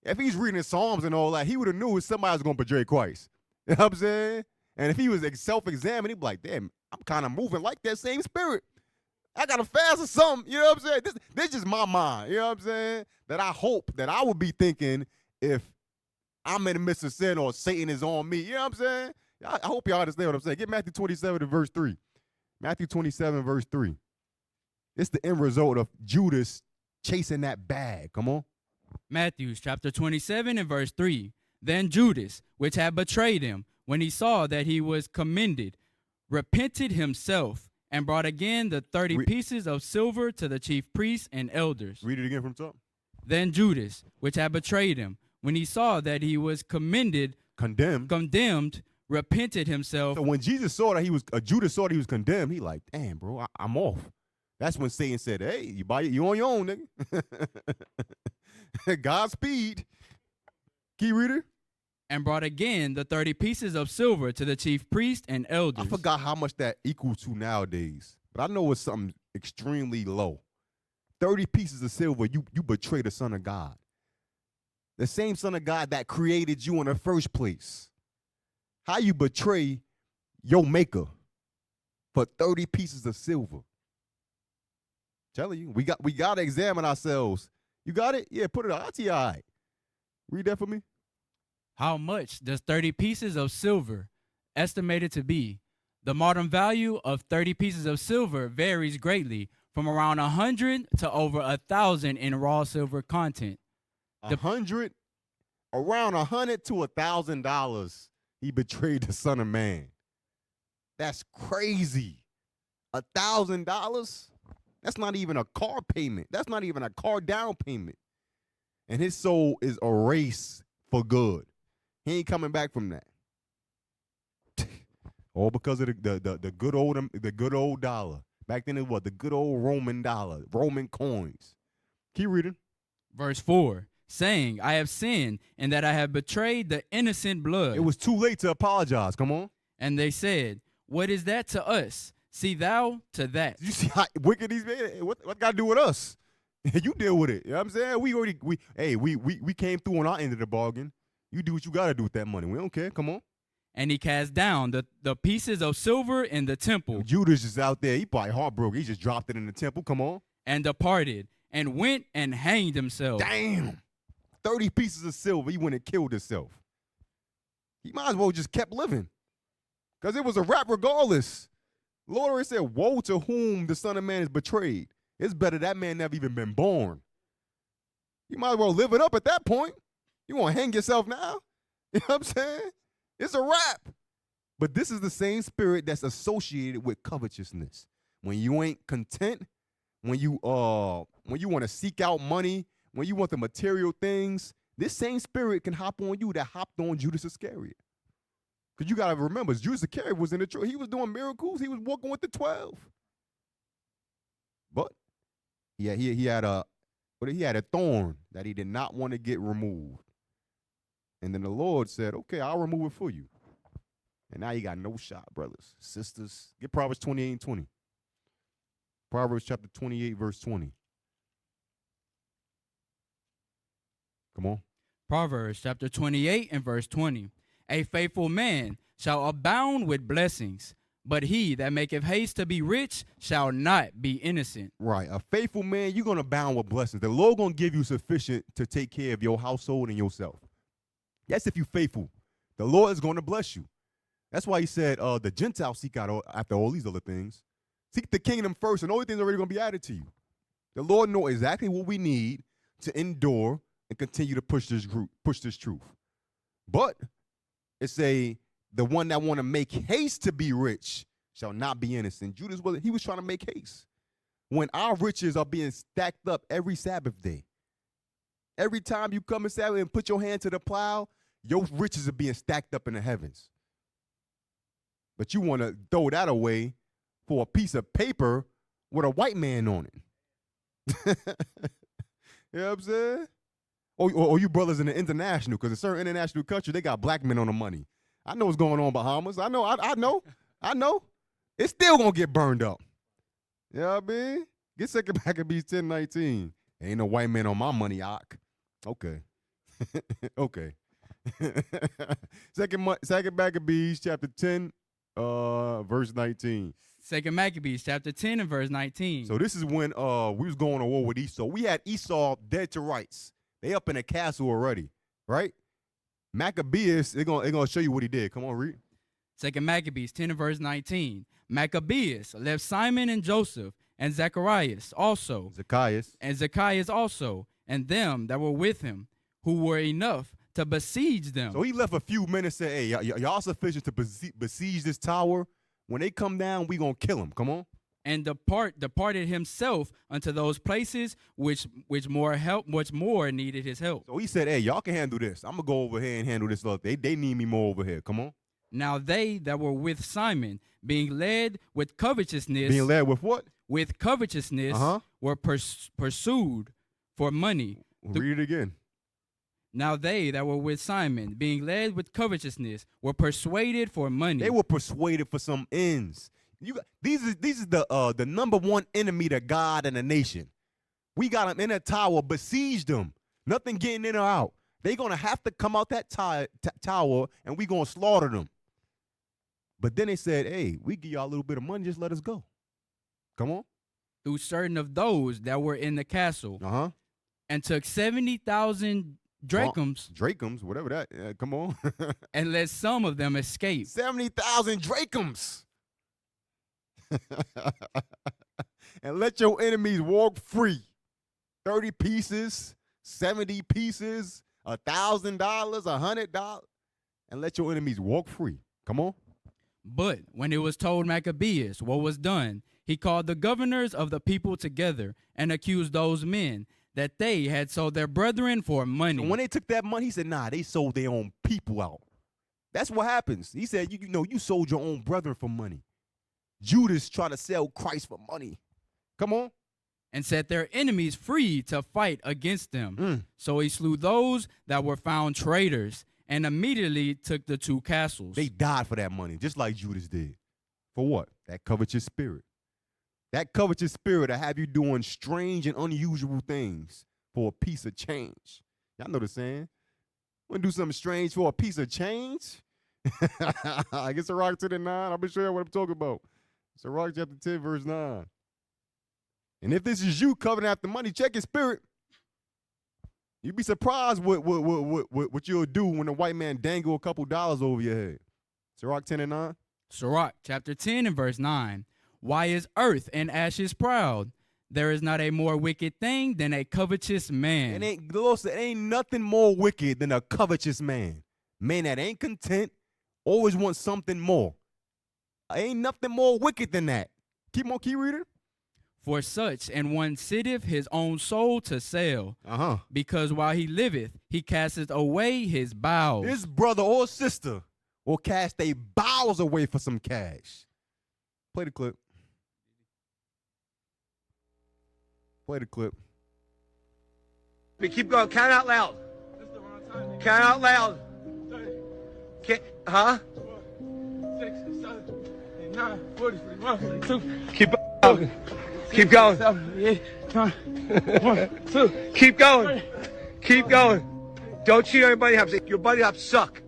If he's reading Psalms and all that, he would have knew somebody was gonna betray Christ. You know what I'm saying? And if he was self-examining, he'd be like, damn, I'm kind of moving like that same spirit. I got to fast or something. You know what I'm saying? This is just my mind. You know what I'm saying? That I hope that I would be thinking if I'm in the midst of sin or Satan is on me. You know what I'm saying? I hope y'all understand what I'm saying. Get Matthew 27 and verse 3. Matthew 27 verse 3. It's the end result of Judas chasing that bag. Come on. Matthew chapter 27 and verse 3. Then Judas, which had betrayed him, when he saw that he was commended, repented himself and brought again the 30 pieces of silver to the chief priests and elders. Read it again from top. Then Judas, which had betrayed him, when he saw that he was condemned, repented himself. So when Jesus saw that Judas saw that he was condemned, he like, damn, bro, I'm off. That's when Satan said, hey, you on your own, nigga. Godspeed. Key reader. And brought again the 30 pieces of silver to the chief priest and elders. I forgot how much that equals to nowadays, but I know it's something extremely low. 30 pieces of silver, you betray the Son of God. The same Son of God that created you in the first place. How you betray your maker for 30 pieces of silver? Telling you, we got to examine ourselves. You got it? Yeah, put it on RTI. Read that for me. How much does 30 pieces of silver estimated to be? The modern value of 30 pieces of silver varies greatly, from around 100 to over 1,000 in raw silver content. Around $100 to $1,000. He betrayed the Son of Man. That's crazy. $1,000? That's not even a car payment. That's not even a car down payment. And his soul is erased for good. He ain't coming back from that. All because of the good old dollar. Back then it was the good old Roman dollar, Roman coins. Keep reading. Verse 4, saying, I have sinned in that I have betrayed the innocent blood. It was too late to apologize. Come on. And they said, what is that to us? See thou to that. You see how wicked these men? What got to do with us? You deal with it. You know what I'm saying? We came through on our end of the bargain. You do what you got to do with that money. We don't care. Come on. And he cast down the pieces of silver in the temple. Judas is out there. He probably heartbroken. He just dropped it in the temple. Come on. And departed and went and hanged himself. Damn. 30 pieces of silver. He went and killed himself. He might as well just kept living. Because it was a wrap regardless. Lord already said, woe to whom the Son of Man is betrayed. It's better that man never even been born. You might as well live it up at that point. You want to hang yourself now? You know what I'm saying? It's a wrap. But this is the same spirit that's associated with covetousness. When you ain't content, when you want to seek out money, when you want the material things, this same spirit can hop on you that hopped on Judas Iscariot. Because you got to remember, Judas Iscariot was in the church. He was doing miracles. He was walking with the 12. But he had a thorn that he did not want to get removed. And then the Lord said, okay, I'll remove it for you. And now you got no shot, brothers, sisters. Get Proverbs 28 and 20. Proverbs chapter 28, verse 20. Come on. Proverbs chapter 28 and verse 20. A faithful man shall abound with blessings, but he that maketh haste to be rich shall not be innocent. Right. A faithful man, you're going to abound with blessings. The Lord going to give you sufficient to take care of your household and yourself. That's if you're faithful. The Lord is going to bless you. That's why he said the Gentiles seek out after all these other things. Seek the kingdom first, and all these things are already going to be added to you. The Lord knows exactly what we need to endure and continue to push this truth. But it's the one that want to make haste to be rich shall not be innocent. Judas was trying to make haste. When our riches are being stacked up every Sabbath day, every time you come in Sabbath and put your hand to the plow, your riches are being stacked up in the heavens. But you want to throw that away for a piece of paper with a white man on it. You know what I'm saying? Or you brothers in the international, because in certain international countries, they got black men on the money. I know what's going on, Bahamas. I know. It's still going to get burned up. You know what I mean? Get 2 Maccabees 10:19. Ain't no white man on my money, Ak. Okay. Okay. 2 Maccabees chapter 10, verse 19. 2 Maccabees chapter 10 and verse 19. So this is when we was going to war with Esau. We had Esau dead to rights. They up in a castle already, right? Maccabees, they're gonna show you what he did. Come on, read. 2 Maccabees 10 and verse 19. Maccabeus left Simon and Joseph and Zacharias also. Zacchaeus also, and them that were with him, who were enough to besiege them. So he left a few men and said, hey, y'all sufficient to besiege this tower. When they come down, we gonna kill them. Come on. And departed himself unto those places which more needed his help. So he said, hey, y'all can handle this. I'm gonna go over here and handle this stuff. They need me more over here. Come on. Now they that were with Simon, being led with covetousness. Being led with what? With covetousness, were pursued for money. Read it again. Now they that were with Simon, being led with covetousness, were persuaded for money. They were persuaded for some ends. These is the number one enemy to God and the nation. We got them in a tower, besieged them. Nothing getting in or out. They're going to have to come out that tower, and we going to slaughter them. But then they said, hey, we give y'all a little bit of money, just let us go. Come on. Through certain of those that were in the castle, and took 70,000 drachms. Drachms, whatever that. Come on. And let some of them escape. 70,000 drachms. And let your enemies walk free. 30 pieces, 70 pieces, $1,000, $100, and let your enemies walk free. Come on. But when it was told Maccabeus what was done, he called the governors of the people together and accused those men that they had sold their brethren for money. So when they took that money, he said, nah, they sold their own people out. That's what happens. He said, you sold your own brethren for money. Judas tried to sell Christ for money. Come on. And set their enemies free to fight against them. So he slew those that were found traitors and immediately took the 2 castles. They died for that money, just like Judas did. For what? That covetous spirit. That covetous spirit to have you doing strange and unusual things for a piece of change. Y'all know the saying. Want to do something strange for a piece of change? I guess Sirach 10 and 9. I'll be sure what I'm talking about. Sirach chapter 10, verse 9. And if this is you coveting after money, check your spirit. You'd be surprised what you'll do when a white man dangle a couple dollars over your head. Sirach 10 and 9. Sirach chapter 10 and verse 9. Why is earth and ashes proud? There is not a more wicked thing than a covetous man. The Lord said, ain't nothing more wicked than a covetous man. Man that ain't content, always wants something more. Ain't nothing more wicked than that. Keep reading. For such an one sitteth his own soul to sell, because while he liveth, he casteth away his bowels. His brother or sister will cast their bowels away for some cash. Play the clip. Play the clip. Keep going. Count out loud. Count out loud. 6, 7, 8, 9, 40, 41, 42. Keep going. Keep going. 7, 8, 9, 1, 2. Keep going. Keep going. Don't treat everybody up. Your buddy up suck.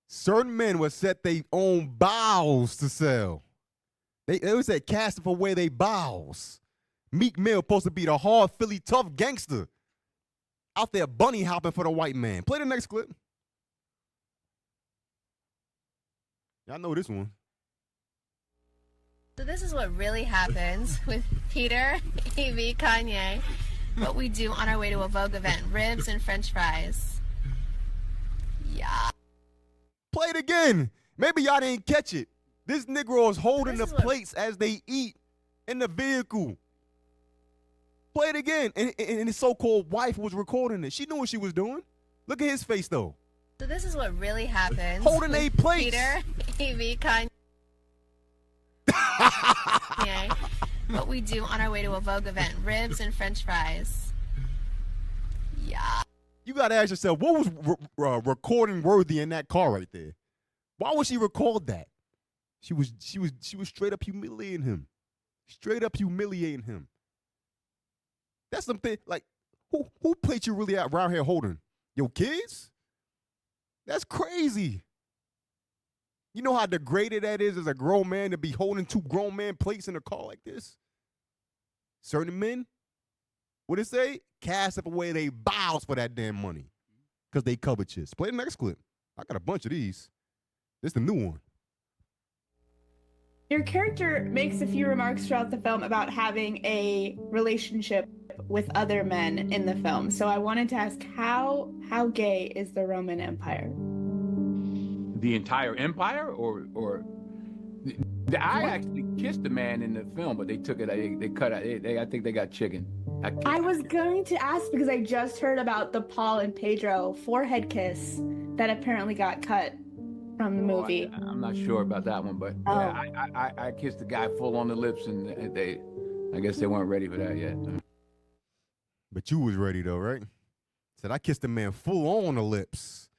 Certain men would set their own bowels to sell. They would say cast for where they bowels. Meek Mill supposed to be the hard Philly tough gangster out there bunny hopping for the white man. Play the next clip. Y'all know this one. So this is what really happens with Peter, Evie, Kanye. What we do on our way to a Vogue event. Ribs and French fries. Yeah. Play it again. Maybe y'all didn't catch it. This Negro is holding the plates as they eat in the vehicle. Play it again. And his so-called wife was recording it. She knew what she was doing. Look at his face, though. So this is what really happens. Holding a plate. Peter, Evie, Kanye. What we do on our way to a Vogue event. Ribs and French fries. Yeah. You got to ask yourself, what was recording worthy in that car right there? Why would she record that? She was straight up humiliating him. Straight up humiliating him. That's something like who plate you really out around here holding? Your kids? That's crazy. You know how degraded that is as a grown man to be holding two grown man plates in a car like this? Certain men, what it say? Cast up away they bowels for that damn money because they covetous. Play the next clip. I got a bunch of these. This is the new one. Your character makes a few remarks throughout the film about having a relationship with other men in the film. So I wanted to ask, how gay is the Roman Empire? The entire empire, or I actually kissed a man in the film, but they took it. They cut it. I think they got chicken. I was going to ask because I just heard about the Paul and Pedro forehead kiss that apparently got cut from the movie. I'm not sure about that one, but yeah, I kissed the guy full on the lips, and I guess they weren't ready for that yet. But you was ready though, right? Said I kissed a man full on the lips.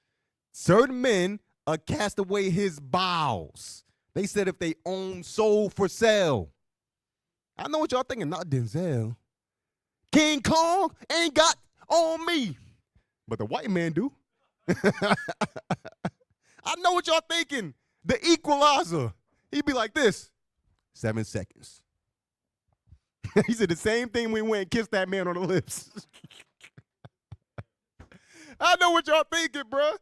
Certain men cast away his bowels. They said if they own soul for sale. I know what y'all thinking, not Denzel. King Kong ain't got on me. But the white man do. I know what y'all thinking. The Equalizer. He'd be like this. 7 seconds. He said the same thing when we went and kissed that man on the lips. I know what y'all thinking, bruh.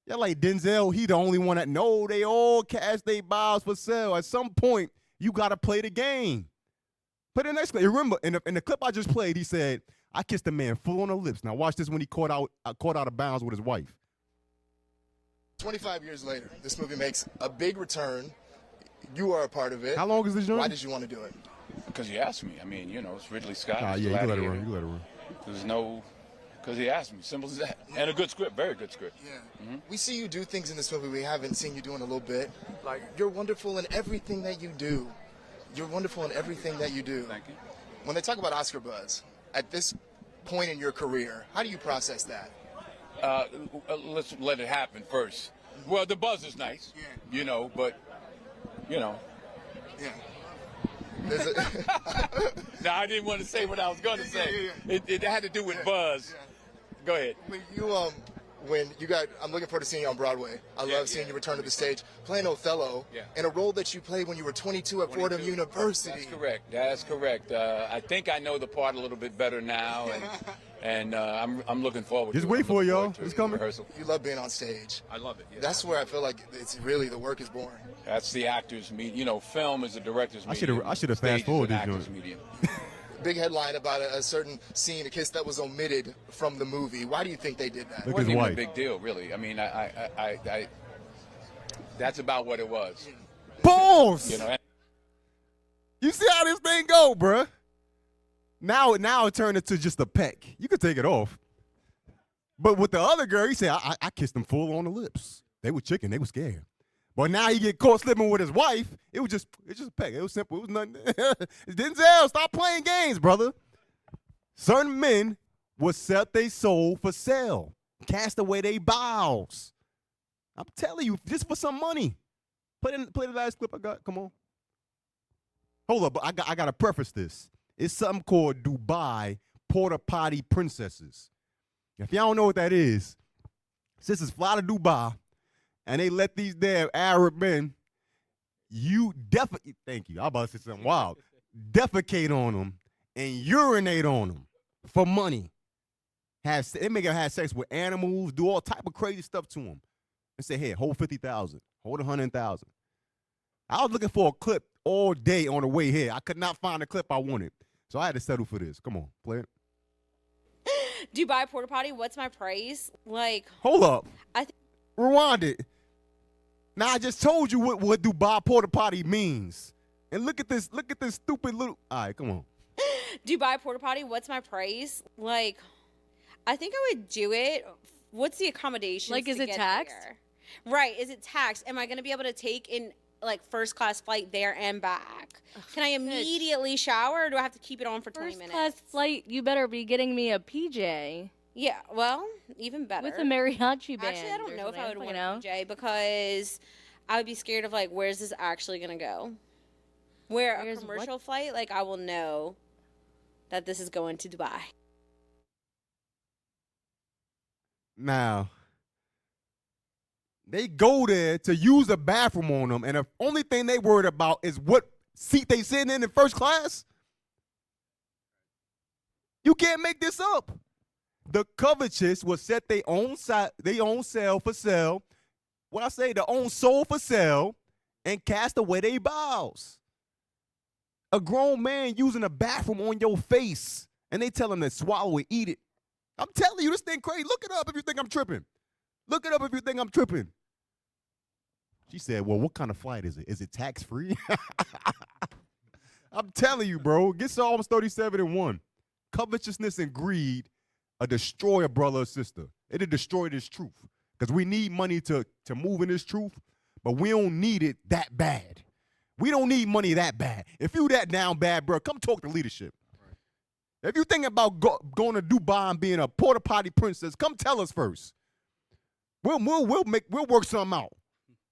Y'all like Denzel, he the only one that know they all cast their bowels for sale. At some point, you got to play the game. Put the next clip. Remember, in the clip I just played, he said, I kissed a man full on the lips. Now watch this when he caught out of bounds with his wife. 25 years later, this movie makes a big return. You are a part of it. How long is this joint? Why did you want to do it? Because you asked me. I mean, you know, it's Ridley Scott. Yeah, you let it run. You let it run. There's no, because he asked me. Simple as that. Yeah. And a good script, very good script. Yeah. Mm-hmm. We see you do things in this movie we haven't seen you do in a little bit. Like, you're wonderful in everything that you do. You're wonderful in everything that you do. Thank you. When they talk about Oscar buzz, at this point in your career, how do you process that? Let's let it happen first. Well, the buzz is nice, you know, but, you know. Yeah. No, I didn't want to say what I was going to say. It had to do with buzz. Go ahead. I'm looking forward to seeing you on Broadway. I love seeing you return to the stage, playing Othello in a role that you played when you were 22 at Fordham University. That's correct. I think I know the part a little bit better now, and I'm looking forward to it. Just wait for it, y'all. It's coming. Rehearsal. You love being on stage. I love it. Yeah. That's where I feel like it's really the work is born. That's the actor's medium. You know, film is a director's medium. I should have fast forwarded this joint. Medium. Big headline about a certain scene, a kiss that was omitted from the movie. Why do you think they did that? It wasn't even a big deal, really. I mean, I that's about what it was. Balls! You know, you see how this thing go, bruh? Now it turned into just a peck. You could take it off. But with the other girl, he said, I kissed them full on the lips. They were chicken. They were scared. But now he get caught slipping with his wife. It's just a peck. It was simple. It was nothing. Denzel, stop playing games, brother. Certain men will set their soul for sale, cast away their bowels. I'm telling you, just for some money. Play the last clip I got. Come on. Hold up, but I gotta preface this. It's something called Dubai Porta Potty Princesses. If y'all don't know what that is, sisters fly to Dubai, and they let these damn Arab men, thank you, I'm about to say something wild, defecate on them and urinate on them for money. They make them have sex with animals, do all type of crazy stuff to them. And say, here, hold 50,000, hold 100,000. I was looking for a clip all day on the way here. I could not find the clip I wanted. So I had to settle for this. Come on, play it. Dubai porta potty, what's my praise? Like, hold up. Rewind it. Now I just told you what Dubai porta potty means. And look at this stupid little. All right, come on. Dubai porta potty, what's my praise? Like, I think I would do it. What's the accommodation? Like, is it taxed? There? Right. Is it taxed? Am I going to be able to take in like first class flight there and back? Can I immediately shower, or do I have to keep it on for 20 minutes? First class flight, you better be getting me a PJ. Yeah, well, even better. With a mariachi band. Actually, I don't know if I would want a PJ because I would be scared of like, where's this actually going to go? A commercial flight, like I will know that this is going to Dubai. Now, they go there to use the bathroom on them, and the only thing they worried about is what seat they sitting in first class. You can't make this up. The covetous will set their own soul for sale. What I say, their own soul for sale, and cast away their bowels. A grown man using a bathroom on your face, and they tell him to swallow it, eat it. I'm telling you, this thing crazy. Look it up if you think I'm tripping. Look it up if you think I'm tripping. She said, well, what kind of flight is it? Is it tax-free? I'm telling you, bro. Get Psalms 37:1. Covetousness and greed destroy a brother or sister. It'll destroy this truth. Because we need money to move in this truth, but we don't need it that bad. We don't need money that bad. If you that down bad, bro, come talk to leadership. If you think about going to Dubai and being a porta potty princess, come tell us first. We'll work something out.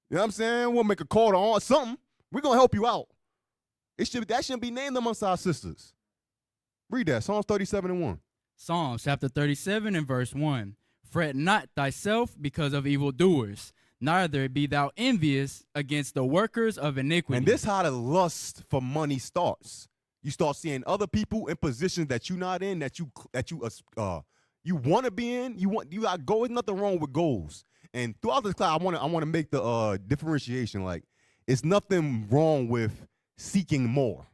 You know what I'm saying? We'll make a call to something. We're gonna help you out. That shouldn't be named amongst our sisters. Read that, Psalms 37:1. Psalms chapter 37 and verse 1. Fret not thyself because of evildoers, neither be thou envious against the workers of iniquity. And this how the lust for money starts. You start seeing other people in positions that you're not in, that you want to be in. You got goals. There's nothing wrong with goals. And throughout this class, I want to make the differentiation. Like, it's nothing wrong with seeking more.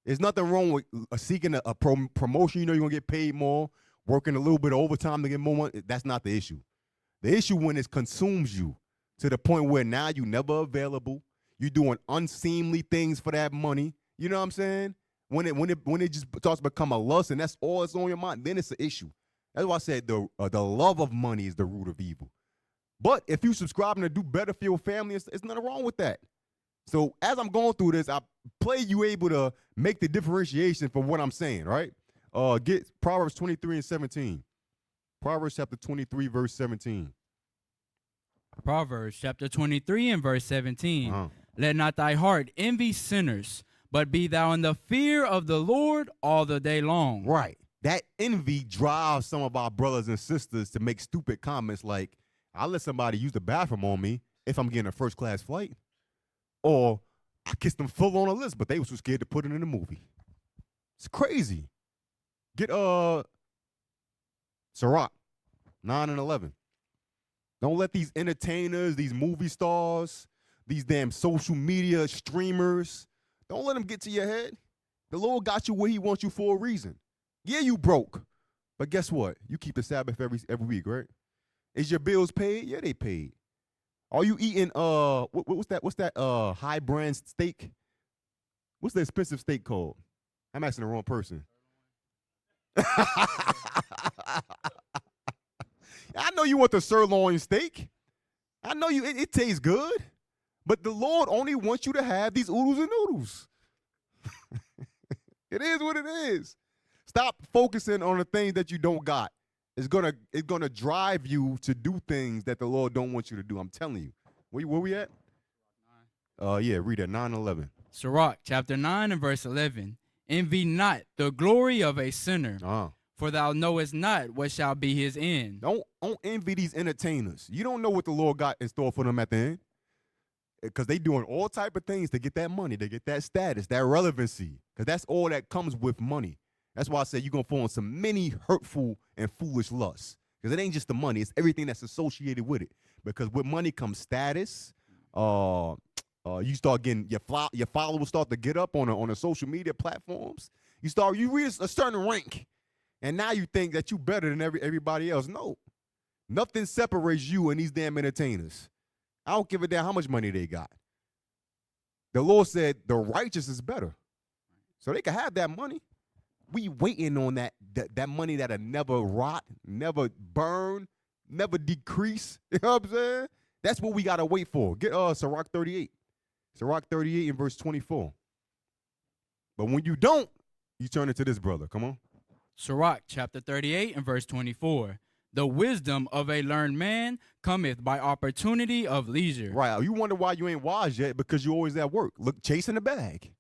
There's nothing wrong with seeking a promotion. You know you're gonna get paid more, working a little bit of overtime to get more money. That's not the issue. The issue when it consumes you to the point where now you're never available. You're doing unseemly things for that money. You know what I'm saying? When it just starts to become a lust and that's all that's on your mind, then it's an issue. That's why I said the love of money is the root of evil. But if you subscribing to do better for your family, it's nothing wrong with that. So as I'm going through this, I pray you able to make the differentiation for what I'm saying, right? Get Proverbs 23 and 17. Proverbs chapter 23, verse 17. Proverbs chapter 23 and verse 17. Let not thy heart envy sinners, but be thou in the fear of the Lord all the day long. Right. That envy drives some of our brothers and sisters to make stupid comments like, I'll let somebody use the bathroom on me if I'm getting a first class flight. Or I kissed them full on a list, but they were too scared to put it in the movie. It's crazy. Get Sirach 9 and 11. Don't let these entertainers, these movie stars, these damn social media streamers, don't let them get to your head. The Lord got you where he wants you for a reason. Yeah, you broke. But guess what? You keep the Sabbath every week, right? Is your bills paid? Yeah, they paid. Are you eating what's that high brand steak? What's the expensive steak called? I'm asking the wrong person. I know you want the sirloin steak. I know it tastes good. But the Lord only wants you to have these oodles and noodles. It is what it is. Stop focusing on the things that you don't got. It's gonna drive you to do things that the Lord don't want you to do. I'm telling you. Where we at? Yeah, read that 9:11. Sirach chapter 9 and verse 11. Envy not the glory of a sinner, For thou knowest not what shall be his end. Don't envy these entertainers. You don't know what the Lord got in store for them at the end. Because they doing all type of things to get that money, to get that status, that relevancy. Because that's all that comes with money. That's why I say you're going to fall into many hurtful and foolish lusts. Because it ain't just the money. It's everything that's associated with it. Because with money comes status. You start getting, your followers start to get up on the social media platforms. You reach a certain rank. And now you think that you better than everybody else. No. Nothing separates you and these damn entertainers. I don't give a damn how much money they got. The Lord said the righteous is better. So they can have that money. We waiting on that money that'll never rot, never burn, never decrease. You know what I'm saying? That's what we got to wait for. Get Sirach 38. Sirach 38 in verse 24. But when you don't, you turn into this brother. Come on. Sirach chapter 38 and verse 24. The wisdom of a learned man cometh by opportunity of leisure. Right. You wonder why you ain't wise yet, because you always at work. Look, chasing the bag.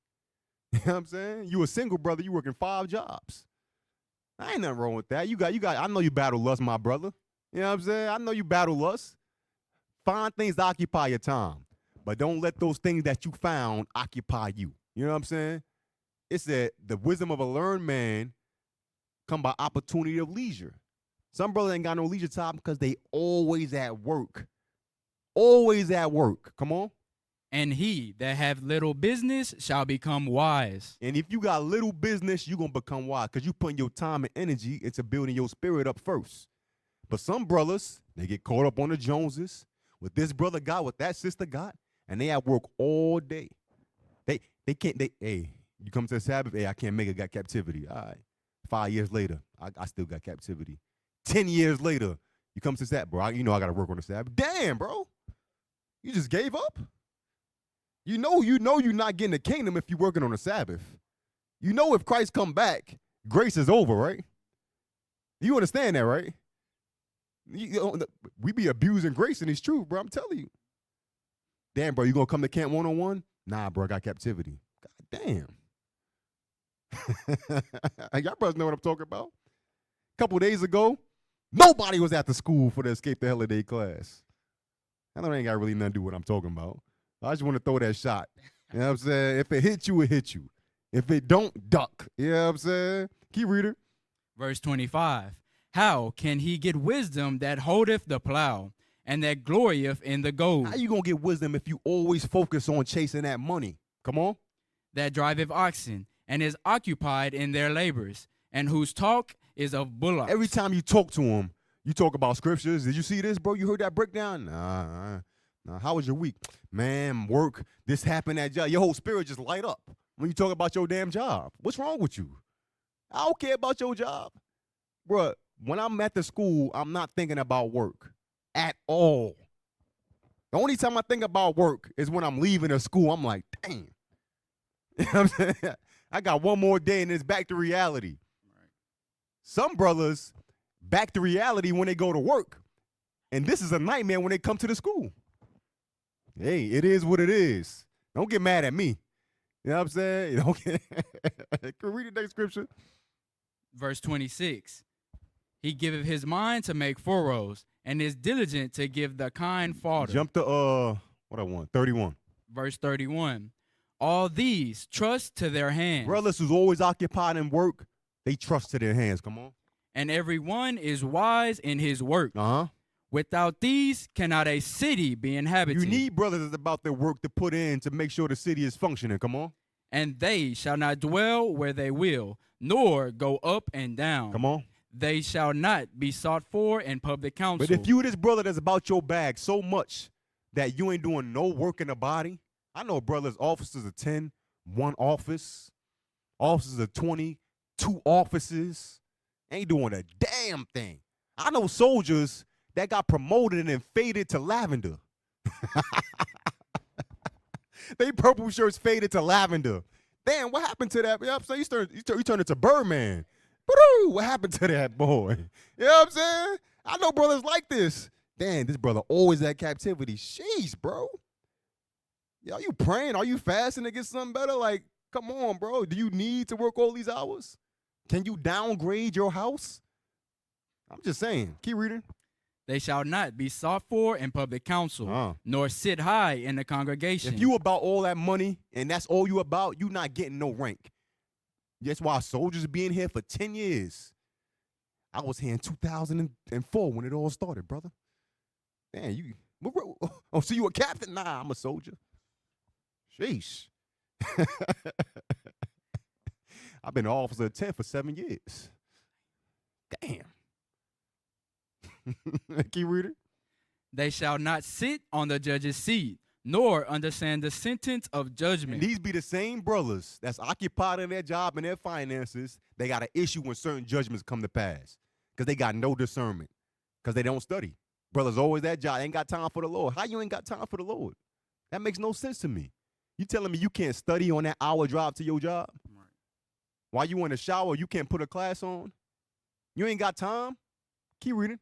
You know what I'm saying? You a single brother, you working 5 jobs. I ain't nothing wrong with that. You got, I know you battle lust, my brother. You know what I'm saying? I know you battle lust. Find things to occupy your time. But don't let those things that you found occupy you. You know what I'm saying? It said the wisdom of a learned man come by opportunity of leisure. Some brothers ain't got no leisure time because they always at work. Always at work. Come on. And he that have little business shall become wise. And if you got little business, you're going to become wise because you putting your time and energy into building your spirit up first. But some brothers, they get caught up on the Joneses, what this brother got, what that sister got, and they at work all day. They can't, hey, you come to the Sabbath, hey, I can't make it, got captivity. All right. 5 years later, I still got captivity. 10 years later, you come to that, bro. You know I got to work on the Sabbath. Damn, bro. You just gave up? You know you're not getting the kingdom if you're working on the Sabbath. You know if Christ come back, grace is over, right? You understand that, right? We be abusing grace, and it's true, bro. I'm telling you. Damn, bro, you going to come to camp 101? Nah, bro, I got captivity. God damn. Y'all brothers know what I'm talking about. A couple days ago, nobody was at the school for the Escape the Holiday class. I know they ain't got really nothing to do with what I'm talking about. I just want to throw that shot. You know what I'm saying? If it hit you, it hit you. If it don't, duck. You know what I'm saying? Keep reading. Verse 25. How can he get wisdom that holdeth the plow, and that glorieth in the gold? How you going to get wisdom if you always focus on chasing that money? Come on. That driveth oxen, and is occupied in their labors, and whose talk is of bullocks. Every time you talk to him, you talk about scriptures. Did you see this, bro? You heard that breakdown? Nah. How was your week? Man, work, this happened, that job. Your whole spirit just light up when you talk about your damn job. What's wrong with you? I don't care about your job. Bro, when I'm at the school, I'm not thinking about work at all. The only time I think about work is when I'm leaving the school. I'm like, damn. You know what I'm saying? I got one more day and it's back to reality. Right. Some brothers back to reality when they go to work. And this is a nightmare when they come to the school. Hey, it is what it is. Don't get mad at me. You know what I'm saying? You don't get Can we read the next scripture? Verse 26. He giveth his mind to make furrows, and is diligent to give the kind fodder. Jump to 31. Verse 31. All these trust to their hands. Brothers who's always occupied in work, they trust to their hands. Come on. And every one is wise in his work. Uh-huh. Without these, cannot a city be inhabited. You need brothers that's about their work to put in to make sure the city is functioning. Come on. And they shall not dwell where they will, nor go up and down. Come on. They shall not be sought for in public council. But if you this brother that's about your bag so much that you ain't doing no work in the body, I know brothers, officers of 10, 1 office, officers of 20, 2 offices, ain't doing a damn thing. I know soldiers that got promoted and faded to lavender. They purple shirts faded to lavender. Damn, what happened to that? You know what I'm saying? You turned into Birdman. What happened to that boy? You know what I'm saying? I know brothers like this. Damn, this brother always at captivity. Sheesh, bro. Yo, are you praying? Are you fasting to get something better? Like, come on, bro. Do you need to work all these hours? Can you downgrade your house? I'm just saying. Keep reading. They shall not be sought for in public counsel, nor sit high in the congregation. If you about all that money and that's all you about, you not getting no rank. That's why soldiers been here for 10 years. I was here in 2004 when it all started, brother. Man, oh, so you a captain? Nah, I'm a soldier. Sheesh. I've been an officer of 10 for 7 years. Damn. Keep reading. They shall not sit on the judge's seat, nor understand the sentence of judgment. And these be the same brothers that's occupied in their job and their finances. They got an issue when certain judgments come to pass because they got no discernment because they don't study. Brothers always that job. Ain't got time for the Lord. How you ain't got time for the Lord? That makes no sense to me. You telling me you can't study on that hour drive to your job? Right. While you in the shower, you can't put a class on? You ain't got time? Keep reading.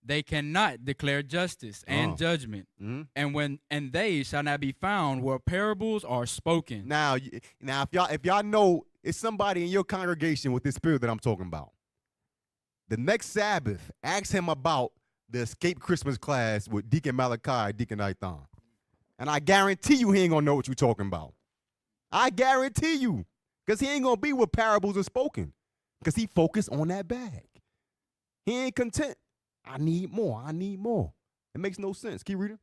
They cannot declare justice and judgment, and they shall not be found where parables are spoken. Now, if y'all know it's somebody in your congregation with this spirit that I'm talking about, the next Sabbath, ask him about the Escape Christmas class with Deacon Malachi, Deacon Ithan. And I guarantee you he ain't gonna know what you're talking about. I guarantee you, because he ain't gonna be where parables are spoken, because he focused on that bag. He ain't content. I need more. I need more. It makes no sense. Keep reading.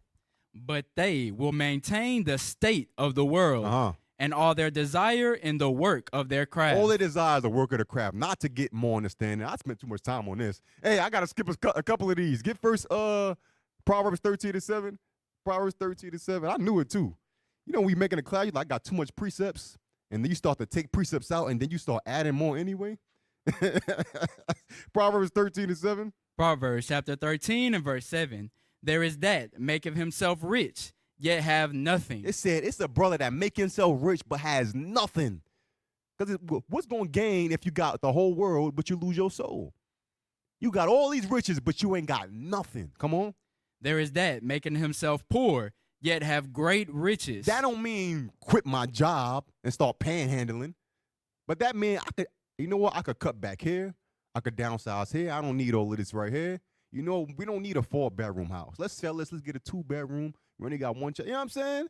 But they will maintain the state of the world and all their desire in the work of their craft. All their desire is the work of the craft, not to get more understanding. I spent too much time on this. Hey, I got to skip a couple of these. Get first Proverbs 13:7. Proverbs 13:7. I knew it too. You know, when we making a class, you like, I got too much precepts, and then you start to take precepts out, and then you start adding more anyway. Proverbs 13:7. Proverbs chapter 13 and verse 7. There is that maketh himself rich, yet have nothing. It said it's a brother that make himself rich but has nothing. Because what's going to gain if you got the whole world but you lose your soul? You got all these riches but you ain't got nothing. Come on. There is that making himself poor, yet have great riches. That don't mean quit my job and start panhandling. But that means you know what? I could cut back here. I could downsize here. I don't need all of this right here. You know, we don't need a 4-bedroom house. Let's sell this. Let's get a 2-bedroom. We only got one child. You know what I'm saying?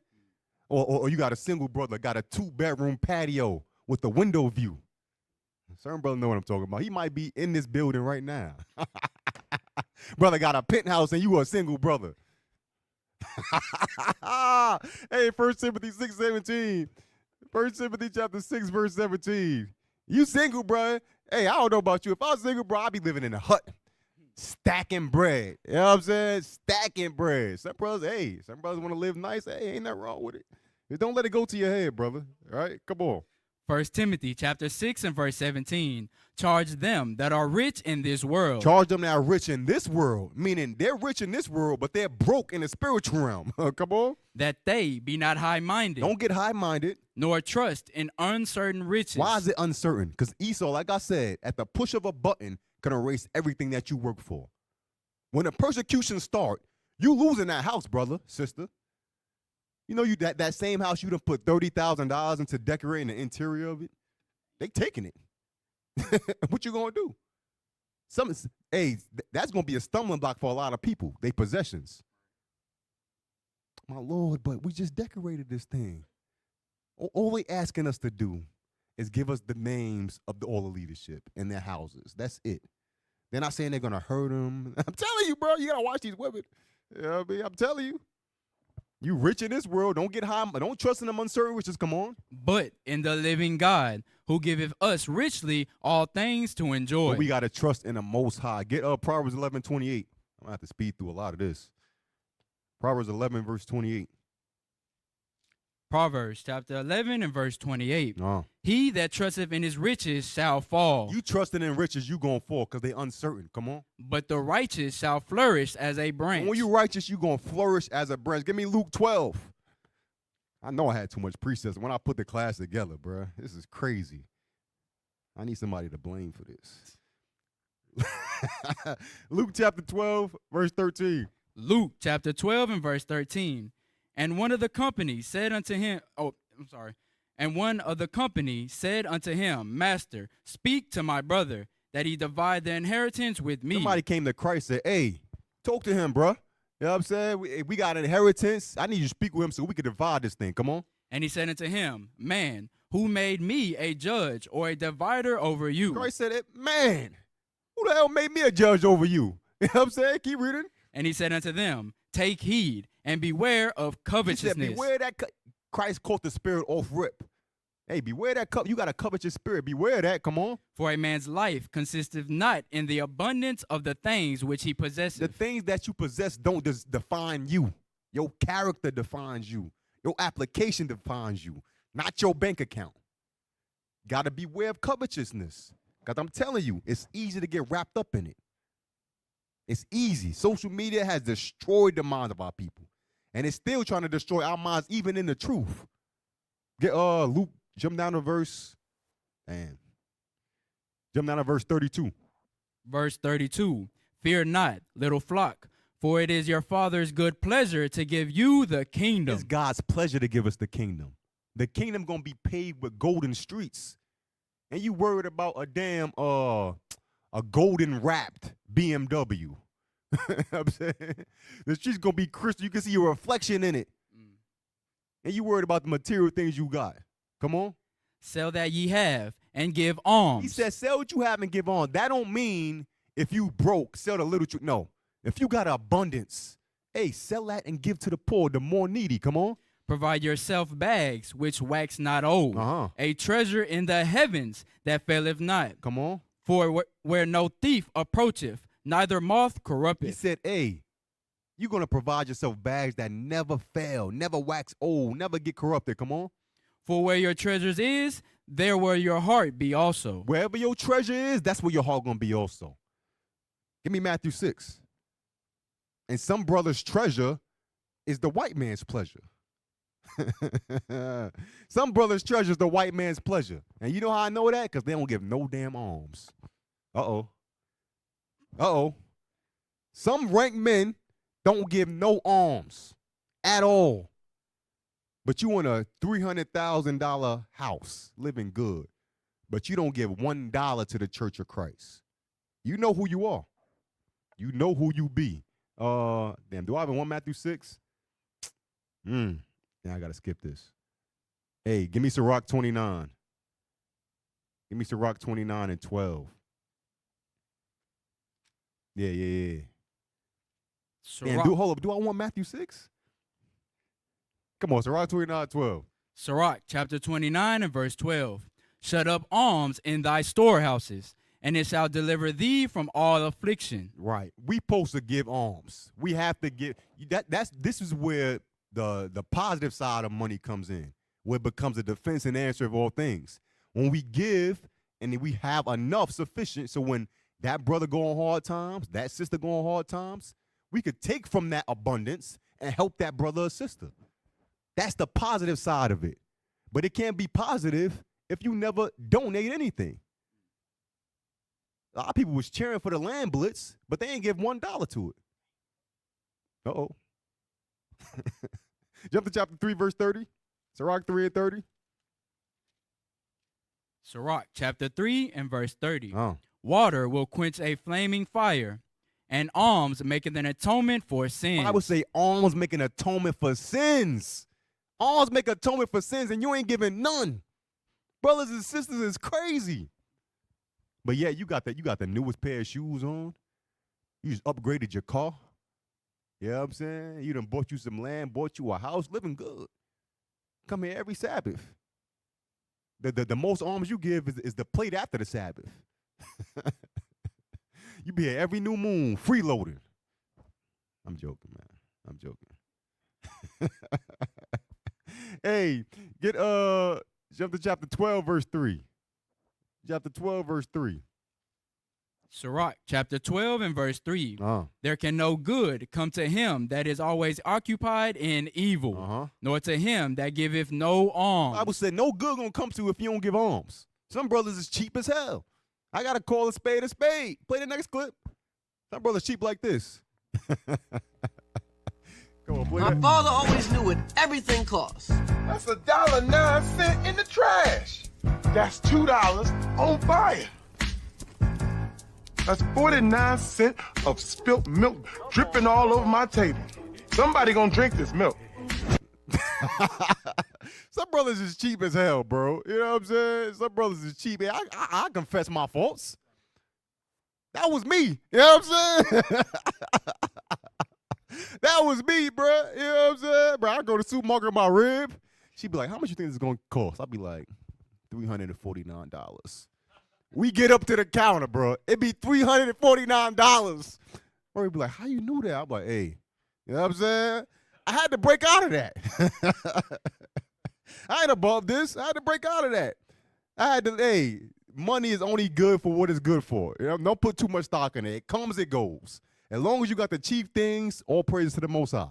Or you got a single brother, got a 2-bedroom patio with the window view. Certain brother know what I'm talking about. He might be in this building right now. Brother got a penthouse and you a single brother. Hey, 1 Timothy 6:17. 1 Timothy chapter 6, verse 17. You single, bro. Hey, I don't know about you. If I was single, bro, I'd be living in a hut, stacking bread. You know what I'm saying? Stacking bread. Some brothers want to live nice. Hey, ain't nothing wrong with it. Just don't let it go to your head, brother. All right? Come on. 1 Timothy chapter 6 and verse 17. Charge them that are rich in this world. Charge them that are rich in this world, meaning they're rich in this world, but they're broke in the spiritual realm. Come on. That they be not high-minded. Don't get high-minded. Nor trust in uncertain riches. Why is it uncertain? Because Esau, like I said, at the push of a button, can erase everything that you work for. When the persecution start, you losing that house, brother, sister. You know that same house you done put $30,000 into decorating the interior of it? They taking it. What you gonna do? That's gonna be a stumbling block for a lot of people. They possessions. My Lord, but we just decorated this thing. All they asking us to do is give us the names of all the leadership and their houses. That's it. They're not saying they're gonna hurt them. I'm telling you, bro, you gotta watch these women. You know what I mean? I'm telling you. You rich in this world, don't get high, don't trust in them uncertain riches, come on. But in the living God, who giveth us richly all things to enjoy. But we got to trust in the Most High. Get Proverbs 11:28. I'm going to have to speed through a lot of this. Proverbs 11, verse 28. Proverbs chapter 11 and verse 28. He that trusteth in his riches shall fall. You trusting in riches, you going to fall because they uncertain. Come on. But the righteous shall flourish as a branch. And when you righteous, you going to flourish as a branch. Give me Luke 12. I know I had too much precepts when I put the class together, bro. This is crazy. I need somebody to blame for this. Luke chapter 12, verse 13. Luke chapter 12 and verse 13. And one of the company said unto him, And one of the company said unto him, Master, speak to my brother, that he divide the inheritance with me. Somebody came to Christ and said, hey, talk to him, bruh. You know what I'm saying? We got an inheritance. I need you to speak with him so we can divide this thing. Come on. And he said unto him, Man, who made me a judge or a divider over you? Christ said, man, who the hell made me a judge over you? You know what I'm saying? Keep reading. And he said unto them, Take heed and beware of covetousness. He said, beware that Christ caught the spirit off rip. Hey, beware that you got a covetous spirit. Beware that. Come on. For a man's life consisteth not in the abundance of the things which he possesses. The things that you possess don't define you. Your character defines you. Your application defines you, not your bank account. Got to beware of covetousness. Because I'm telling you, it's easy to get wrapped up in it. It's easy. Social media has destroyed the minds of our people. And it's still trying to destroy our minds even in the truth. Get Luke, jump down to verse 32. Verse 32. Fear not, little flock, for it is your Father's good pleasure to give you the kingdom. It's God's pleasure to give us the kingdom. The kingdom going to be paved with golden streets. And you worried about a damn a golden wrapped BMW. You know what I'm saying? The street's going to be crystal. You can see your reflection in it. And you worried about the material things you got. Come on. Sell that ye have and give alms. He said, sell what you have and give on. That don't mean if you broke, sell the little. No. If you got abundance, hey, sell that and give to the poor, the more needy. Come on. Provide yourself bags which wax not old, a treasure in the heavens that faileth not. Come on. For where no thief approacheth, neither moth corrupteth. He said, hey, you're going to provide yourself bags that never fail, never wax old, never get corrupted. Come on. For where your treasures is, there will your heart be also. Wherever your treasure is, that's where your heart going to be also. Give me Matthew 6. And some brother's treasure is the white man's pleasure. Some brother's treasure is the white man's pleasure. And you know how I know that? Because they don't give no damn alms. Uh-oh. Some rank men don't give no alms at all. But you in a $300,000 house, living good, but you don't give $1 to the Church of Christ. You know who you are. You know who you be. Damn, do I have one Matthew 6? Now I got to skip this. Hey, give me Sirach 29. Give me Sirach 29 and 12. Yeah. Damn, hold up. Do I want Matthew 6? Come on, Sirach 29, 12. Sirach chapter 29 and verse 12. Shut up alms in thy storehouses, and it shall deliver thee from all affliction. Right. We supposed to give alms. We have to give. This is where the positive side of money comes in, where it becomes a defense and answer of all things. When we give and we have enough sufficient, so when that brother go on hard times, that sister go on hard times, we could take from that abundance and help that brother or sister. That's the positive side of it. But it can't be positive if you never donate anything. A lot of people was cheering for the land blitz, but they ain't give $1 to it. Uh-oh. Jump to chapter 3, verse 30. Sirach 3 and 30. Sirach chapter 3 and verse 30. Water will quench a flaming fire, and alms maketh an atonement for sins. I would say alms make an atonement for sins. Alms make atonement for sins, and you ain't giving none. Brothers and sisters, it's crazy. But yeah, you got the newest pair of shoes on. You just upgraded your car. You know what I'm saying? You done bought you some land, bought you a house, living good. Come here every Sabbath. The most alms you give is the plate after the Sabbath. You be here every new moon, freeloading. I'm joking, man. I'm joking. Hey, jump to chapter 12, verse 3. Chapter 12, verse 3. Sirach chapter 12 and verse 3. There can no good come to him that is always occupied in evil, nor to him that giveth no alms. The Bible said no good gonna come to if you don't give alms. Some brothers is cheap as hell. I gotta call a spade a spade. Play the next clip. Some brothers cheap like this. Come Come on, play My that. father always knew what everything costs. That's $1.09 in the trash. That's $2 on fire. That's 49 cents of spilt milk dripping all over my table. Somebody gonna drink this milk. Some brothers is cheap as hell, bro. You know what I'm saying? Some brothers is cheap. I confess my faults. That was me. You know what I'm saying? That was me, bro. You know what I'm saying? Bro, I go to the supermarket with my rib. She'd be like, how much you think this is going to cost? I'd be like, $349. We get up to the counter, bro. It'd be $349. Or he'd be like, how you knew that? I'm like, hey, you know what I'm saying? I had to break out of that. I ain't above this. I had to break out of that. I had to, hey, money is only good for what it's good for. You know, don't put too much stock in it. It comes, it goes. As long as you got the chief things, all praises to the Most High.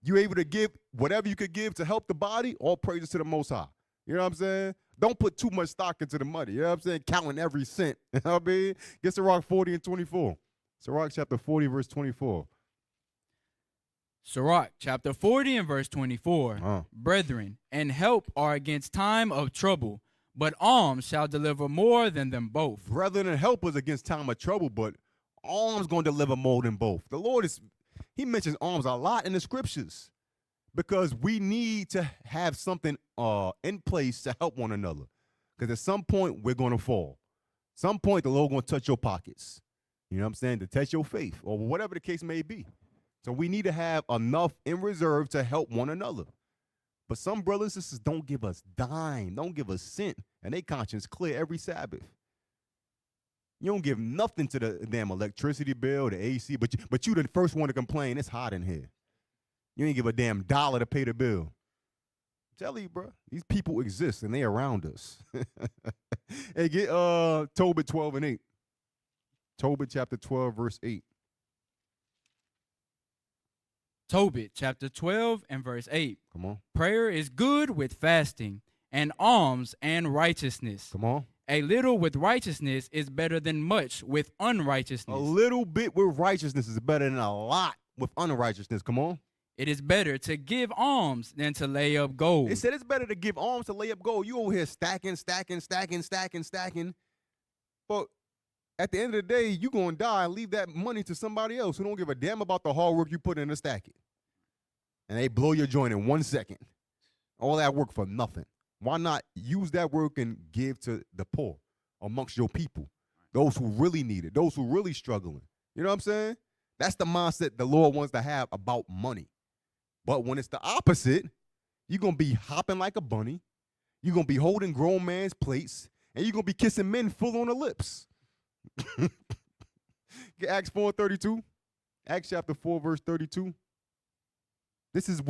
You able to give whatever you could give to help the body, all praises to the Most High. You know what I'm saying? Don't put too much stock into the money. You know what I'm saying? Counting every cent. You know what I mean? Get Sirach 40 and 24. Sirach chapter 40, verse 24. Sirach chapter 40 and verse 24. Brethren, and help are against time of trouble, but alms shall deliver more than them both. Brethren and help is against time of trouble, but alms going to deliver more than both. The Lord he mentions alms a lot in the scriptures because we need to have something in place to help one another. Because at some point, we're going to fall. Some point, the Lord going to touch your pockets. You know what I'm saying? To test your faith or whatever the case may be. So we need to have enough in reserve to help one another. But some brothers and sisters don't give us dime, don't give us cent, and they conscience clear every Sabbath. You don't give nothing to the damn electricity bill, the AC, but you the first one to complain, it's hot in here. You ain't give a damn dollar to pay the bill. I'm telling you, bro, these people exist, and they around us. Hey, get Tobit 12 and 8. Tobit chapter 12, verse 8. Tobit chapter 12 and verse 8. Come on. Prayer is good with fasting, and alms and righteousness. Come on. A little with righteousness is better than much with unrighteousness. A little bit with righteousness is better than a lot with unrighteousness. Come on. It is better to give alms than to lay up gold. It said it's better to give alms to lay up gold. You over here stacking. But at the end of the day, you're going to die and leave that money to somebody else who don't give a damn about the hard work you put in to stack it. And they blow your joint in 1 second. All that work for nothing. Why not use that work and give to the poor amongst your people, those who really need it, those who really struggling? You know what I'm saying? That's the mindset the Lord wants to have about money. But when it's the opposite, you're going to be hopping like a bunny, you're going to be holding grown man's plates, and you're going to be kissing men full on the lips. Get Acts 4:32. Acts chapter 4, verse 32. This is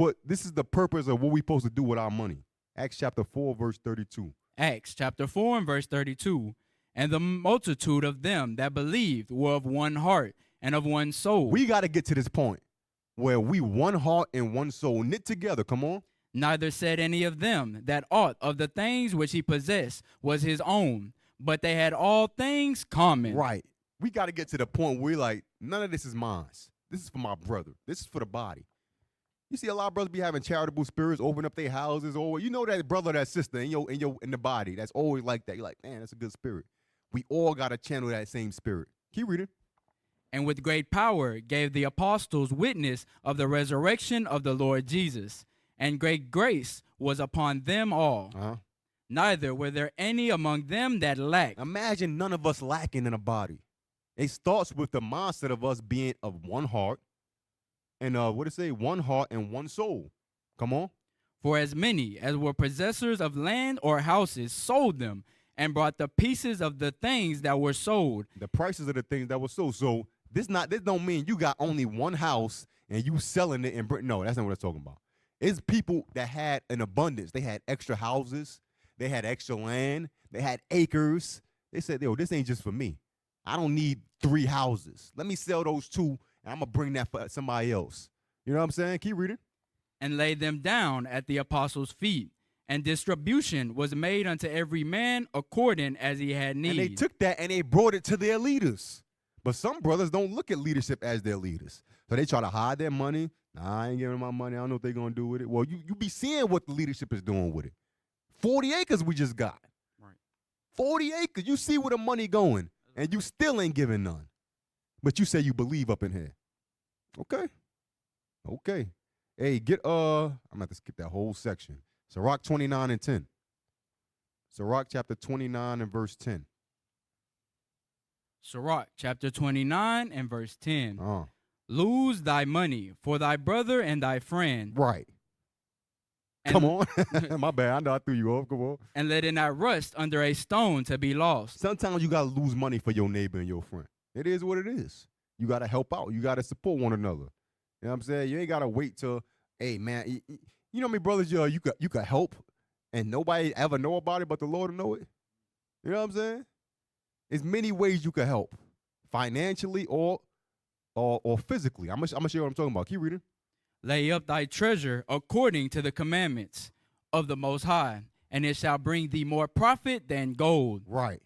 the purpose of what we're supposed to do with our money. Acts chapter 4, verse 32. Acts chapter 4 and verse 32. And the multitude of them that believed were of one heart and of one soul. We got to get to this point where we one heart and one soul knit together. Come on. Neither said any of them that aught of the things which he possessed was his own, but they had all things common. Right. We got to get to the point where we're like, none of this is mine. This is for my brother. This is for the body. You see a lot of brothers be having charitable spirits, open up their houses, or you know that brother, that sister in the body that's always like that. You're like, man, that's a good spirit. We all got to channel that same spirit. Keep reading. And with great power gave the apostles witness of the resurrection of the Lord Jesus, and great grace was upon them all. Neither were there any among them that lacked. Imagine none of us lacking in a body. It starts with the mindset of us being of one heart. And what it say? One heart and one soul. Come on. For as many as were possessors of land or houses sold them and brought the pieces of the things that were sold. The prices of the things that were sold. So this don't mean you got only one house and you selling it in Britain. No, that's not what I'm talking about. It's people that had an abundance. They had extra houses. They had extra land. They had acres. They said, yo, this ain't just for me. I don't need 3 houses. Let me sell those 2. And I'm going to bring that for somebody else. You know what I'm saying? Keep reading. And laid them down at the apostles' feet. And distribution was made unto every man according as he had need. And they took that and they brought it to their leaders. But some brothers don't look at leadership as their leaders. So they try to hide their money. Nah, I ain't giving them my money. I don't know what they're going to do with it. Well, you be seeing what the leadership is doing with it. 40 acres we just got. Right. 40 acres. You see where the money going, and you still ain't giving none. But you say you believe up in here. Okay. Okay. Hey, I'm going to have to skip that whole section. Sirach 29 and 10. Sirach chapter 29 and verse 10. Sirach chapter 29 and verse 10. Uh. Lose thy money for thy brother and thy friend. Right. And, come on. My bad. I know I threw you off. Come on. And let it not rust under a stone to be lost. Sometimes you got to lose money for your neighbor and your friend. It is what it is. You got to help out. You got to support one another. You know what I'm saying? You ain't got to wait till, hey, man, you know how many brothers you could help and nobody ever know about it but the Lord will know it? You know what I'm saying? There's many ways you could help, financially or physically. I'm gonna show you what I'm talking about. Keep reading. Lay up thy treasure according to the commandments of the Most High, and it shall bring thee more profit than gold. Right.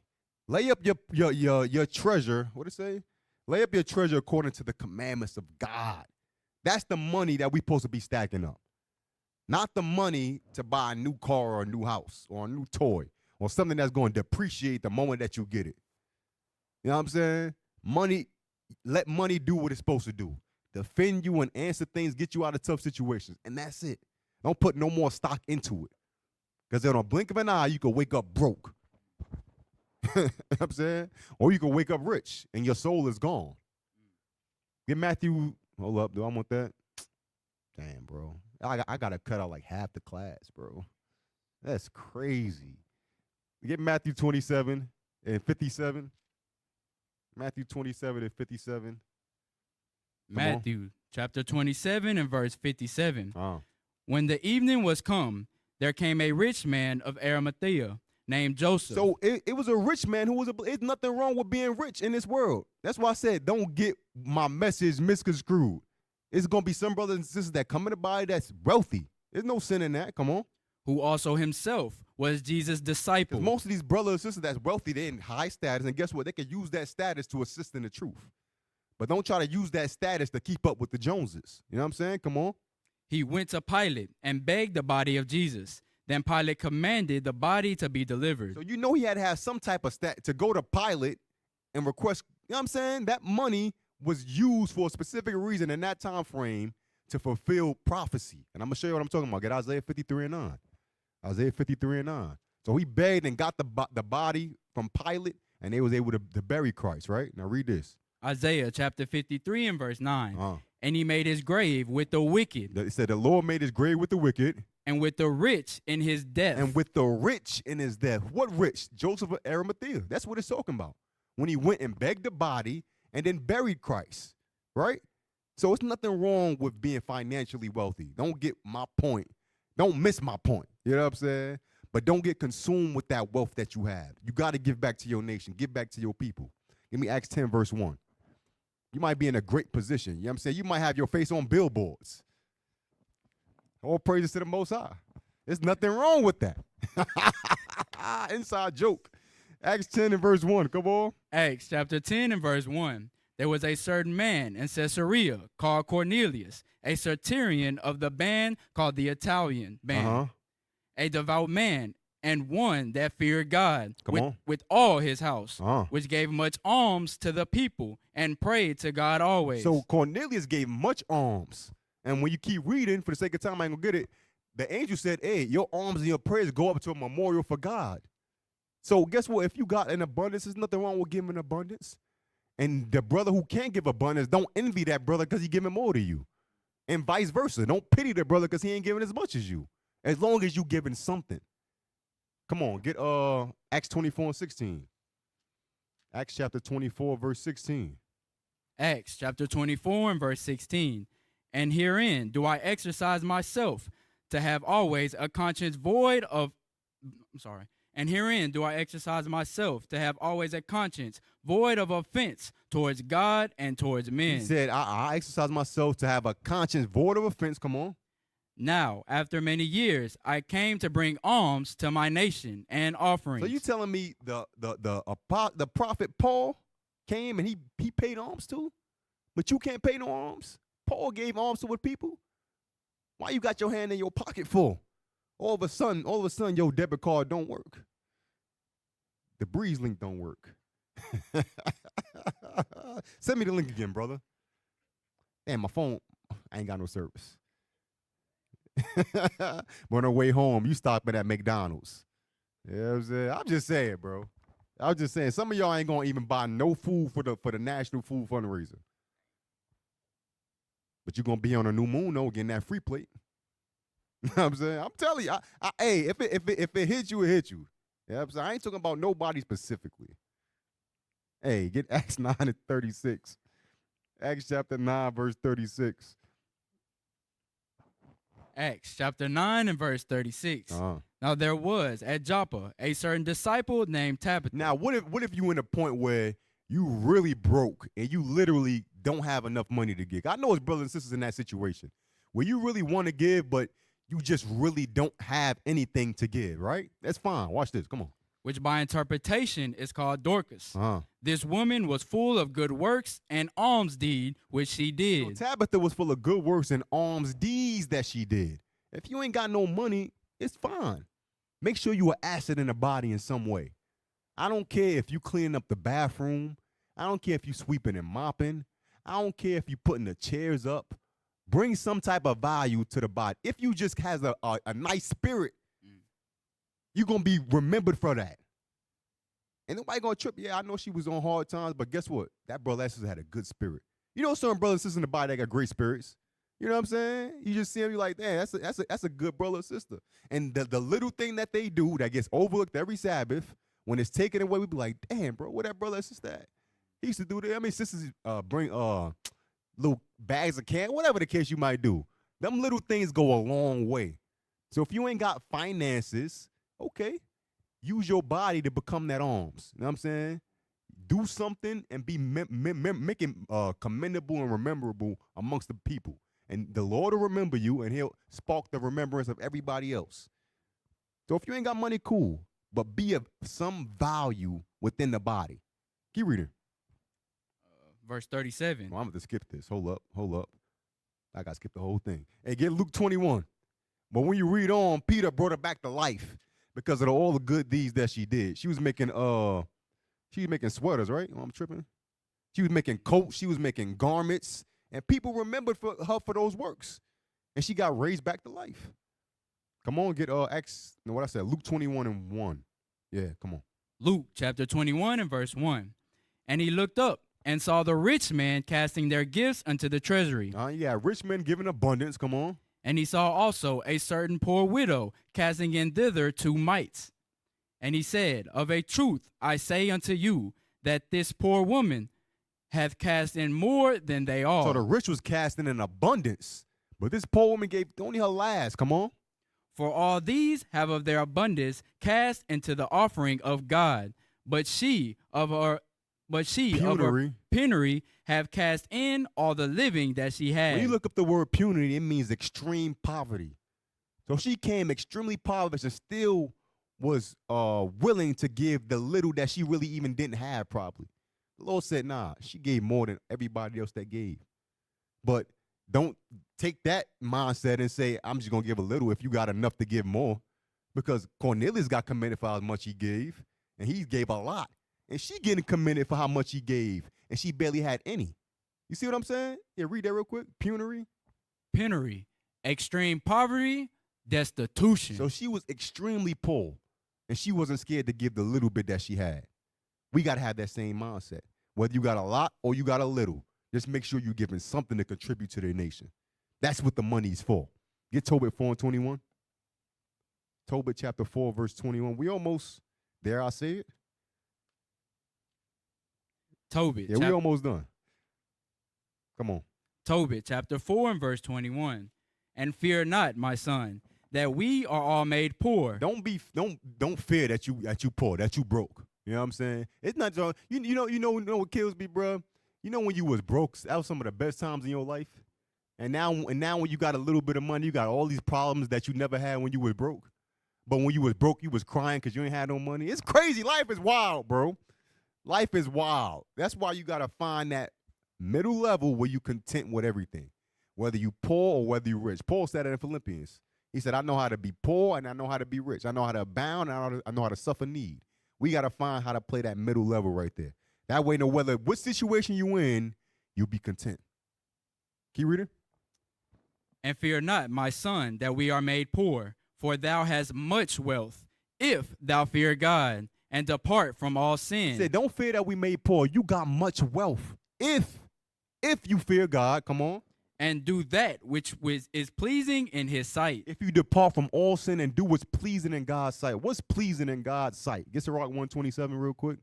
Lay up your treasure. What it say? Lay up your treasure according to the commandments of God. That's the money that we supposed to be stacking up. Not the money to buy a new car or a new house or a new toy or something that's going to depreciate the moment that you get it. You know what I'm saying? Money, let money do what it's supposed to do. Defend you and answer things, get you out of tough situations. And that's it. Don't put no more stock into it. Because in a blink of an eye, you could wake up broke. You know what I'm saying? Or you could wake up rich and your soul is gone. Get Matthew, hold up, do I want that? Damn, bro. I got to cut out like half the class, bro. That's crazy. Get Matthew 27 and 57. Matthew 27 and 57. Matthew chapter 27 and verse 57. Oh. When the evening was come, there came a rich man of Arimathea named Joseph. So it was a rich man who was there's nothing wrong with being rich in this world. That's why I said don't get my message misconstrued. It's going to be some brothers and sisters that come in the body that's wealthy. There's no sin in that. Come on. Who also himself was Jesus' disciple. Most of these brothers and sisters that's wealthy, they're in high status, and guess what? They can use that status to assist in the truth. But don't try to use that status to keep up with the Joneses. You know what I'm saying? Come on. He went to Pilate and begged the body of Jesus. Then Pilate commanded the body to be delivered. So you know he had to have some type of stat to go to Pilate and request, you know what I'm saying? That money was used for a specific reason in that time frame to fulfill prophecy. And I'm going to show you what I'm talking about. Get Isaiah 53 and 9. Isaiah 53 and 9. So he begged and got the body from Pilate, and they was able to bury Christ, right? Now read this. Isaiah chapter 53 and verse 9. And he made his grave with the wicked. It said the Lord made his grave with the wicked. And with the rich in his death. And with the rich in his death. What rich? Joseph of Arimathea. That's what it's talking about. When he went and begged the body and then buried Christ, right? So it's nothing wrong with being financially wealthy. Don't get my point. Don't miss my point. You know what I'm saying? But don't get consumed with that wealth that you have. You got to give back to your nation. Give back to your people. Give me Acts 10 verse 1. You might be in a great position. You know what I'm saying? You might have your face on billboards. All praises to the Most High. There's nothing wrong with that. Inside joke. Acts 10 and verse 1. Come on. Acts chapter 10 and verse 1. There was a certain man in Caesarea called Cornelius, a centurion of the band called the Italian band, a devout man, and one that feared God with all his house, which gave much alms to the people and prayed to God always. So Cornelius gave much alms. And when you keep reading, for the sake of time, I ain't gonna get it. The angel said, hey, your alms and your prayers go up to a memorial for God. So guess what? If you got an abundance, there's nothing wrong with giving abundance. And the brother who can't give abundance, don't envy that brother because he giving more to you. And vice versa. Don't pity the brother because he ain't giving as much as you. As long as you giving something. Come on, get Acts 24 and 16. Acts chapter 24, verse 16. Acts chapter 24 and verse 16. And herein do I exercise myself to have always a conscience void of, and herein do I exercise myself to have always a conscience void of offense towards God and towards men. He said, I exercise myself to have a conscience void of offense. Come on. Now, after many years, I came to bring alms to my nation and offerings. So you telling me the prophet Paul came and he paid alms too? But you can't pay no alms? Paul gave alms to what people? Why you got your hand in your pocket for? All of a sudden, your debit card don't work. The Breeze link don't work. Send me the link again, brother. Damn, my phone, I ain't got no service. But on the way home, you stopping at McDonald's. You know what I'm saying? I'm just saying, bro. I was just saying, some of y'all ain't gonna even buy no food for the National Food Fundraiser. But you're gonna be on a new moon though, getting that free plate. You know what I'm saying? I'm telling you, hey, if it hits you, it hits you. You know what I'm saying? I ain't talking about nobody specifically. Hey, get Acts 9:36. Acts chapter 9, verse 36. Acts chapter 9 and verse 36. Now there was at Joppa a certain disciple named Tabitha. Now, what if you in a point where you really broke and you literally don't have enough money to give? I know it's brothers and sisters in that situation where you really want to give, but you just really don't have anything to give, right? That's fine. Watch this. Come on. Which by interpretation is called Dorcas. This woman was full of good works and alms deed, which she did. So Tabitha was full of good works and alms deeds that she did. If you ain't got no money, it's fine. Make sure you an asset in the body in some way. I don't care if you cleaning up the bathroom. I don't care if you sweeping and mopping. I don't care if you putting the chairs up. Bring some type of value to the body. If you just has a nice spirit, you're going to be remembered for that. Ain't nobody going to trip. Yeah, I know she was on hard times, but guess what? That brother and sister had a good spirit. You know certain brothers and sisters in the body that got great spirits. You know what I'm saying? You just see them, you're like, damn, that's a good brother or sister. And the little thing that they do that gets overlooked every Sabbath, when it's taken away, we be like, damn, bro, where that brother or sister at? He used to do that. I mean, sisters bring little bags of candy, whatever the case you might do. Them little things go a long way. So if you ain't got finances, okay, use your body to become that alms. You know what I'm saying? Do something and be making commendable and rememberable amongst the people. And the Lord will remember you, and he'll spark the remembrance of everybody else. So if you ain't got money, cool, but be of some value within the body. Keep reading. Verse 37. Well, I'm going to skip this. Hold up. I got to skip the whole thing. Hey, get Luke 21. But when you read on, Peter brought her back to life because of all the good deeds that she did. She was making sweaters, right? Oh, I'm tripping. She was making coats. She was making garments. And people remembered her for those works. And she got raised back to life. Come on, get Luke 21 and 1. Yeah, come on. Luke chapter 21 and verse 1. And he looked up and saw the rich man casting their gifts unto the treasury. Yeah, rich men giving abundance. Come on. And he saw also a certain poor widow casting in thither 2 mites. And he said, of a truth I say unto you, that this poor woman hath cast in more than they all. So the rich was casting in abundance, but this poor woman gave only her last. Come on. For all these have of their abundance cast into the offering of God, but she of her penury have cast in all the living that she had. When you look up the word penury, it means extreme poverty. So she came extremely poverty and still was willing to give the little that she really even didn't have probably. The Lord said, nah, she gave more than everybody else that gave. But don't take that mindset and say, I'm just going to give a little if you got enough to give more. Because Cornelius got commended for how much he gave, and he gave a lot. And she getting commended for how much he gave, and she barely had any. You see what I'm saying? Yeah, read that real quick. Penury. Extreme poverty, destitution. So she was extremely poor, and she wasn't scared to give the little bit that she had. We got to have that same mindset. Whether you got a lot or you got a little, just make sure you're giving something to contribute to the nation. That's what the money's for. Get Tobit 4 and 21. Tobit chapter 4, verse 21. We almost there, I say it. Tobit. Yeah, we almost done. Come on. Tobit chapter 4 and verse 21. And fear not, my son, that we are all made poor. Don't fear that you poor, that you broke. You know what I'm saying? It's not just, you know what kills me, bro? You know when you was broke, that was some of the best times in your life. And now when you got a little bit of money, you got all these problems that you never had when you was broke. But when you was broke, you was crying because you ain't had no money. It's crazy. Life is wild, bro. Life is wild. That's why you got to find that middle level where you content with everything. whether you poor or whether you rich. Paul said that in Philippians. He said, I know how to be poor and I know how to be rich. I know how to abound and I know how to suffer need. We got to find how to play that middle level right there. That way, no whether what situation you in, you'll be content. Keep reading. And fear not, my son, that we are made poor, for thou hast much wealth, if thou fear God, and depart from all sin. He said, don't fear that we made poor. You got much wealth. If you fear God, come on. And do that which is pleasing in his sight. If you depart from all sin and do what's pleasing in God's sight. What's pleasing in God's sight? Get to Rock 127 real quick.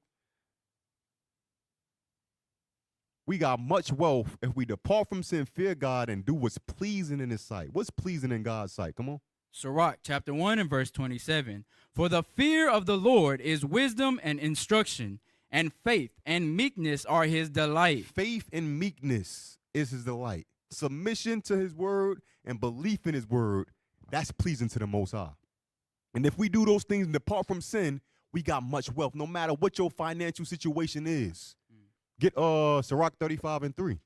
We got much wealth if we depart from sin, fear God, and do what's pleasing in his sight. What's pleasing in God's sight? Come on. Sirach chapter 1 and verse 27. For the fear of the Lord is wisdom and instruction, and faith and meekness are his delight. Faith and meekness is his delight. Submission to his word and belief in his word, that's pleasing to the Most High. And if we do those things and depart from sin, we got much wealth, no matter what your financial situation is. Get Sirach 35 and 3.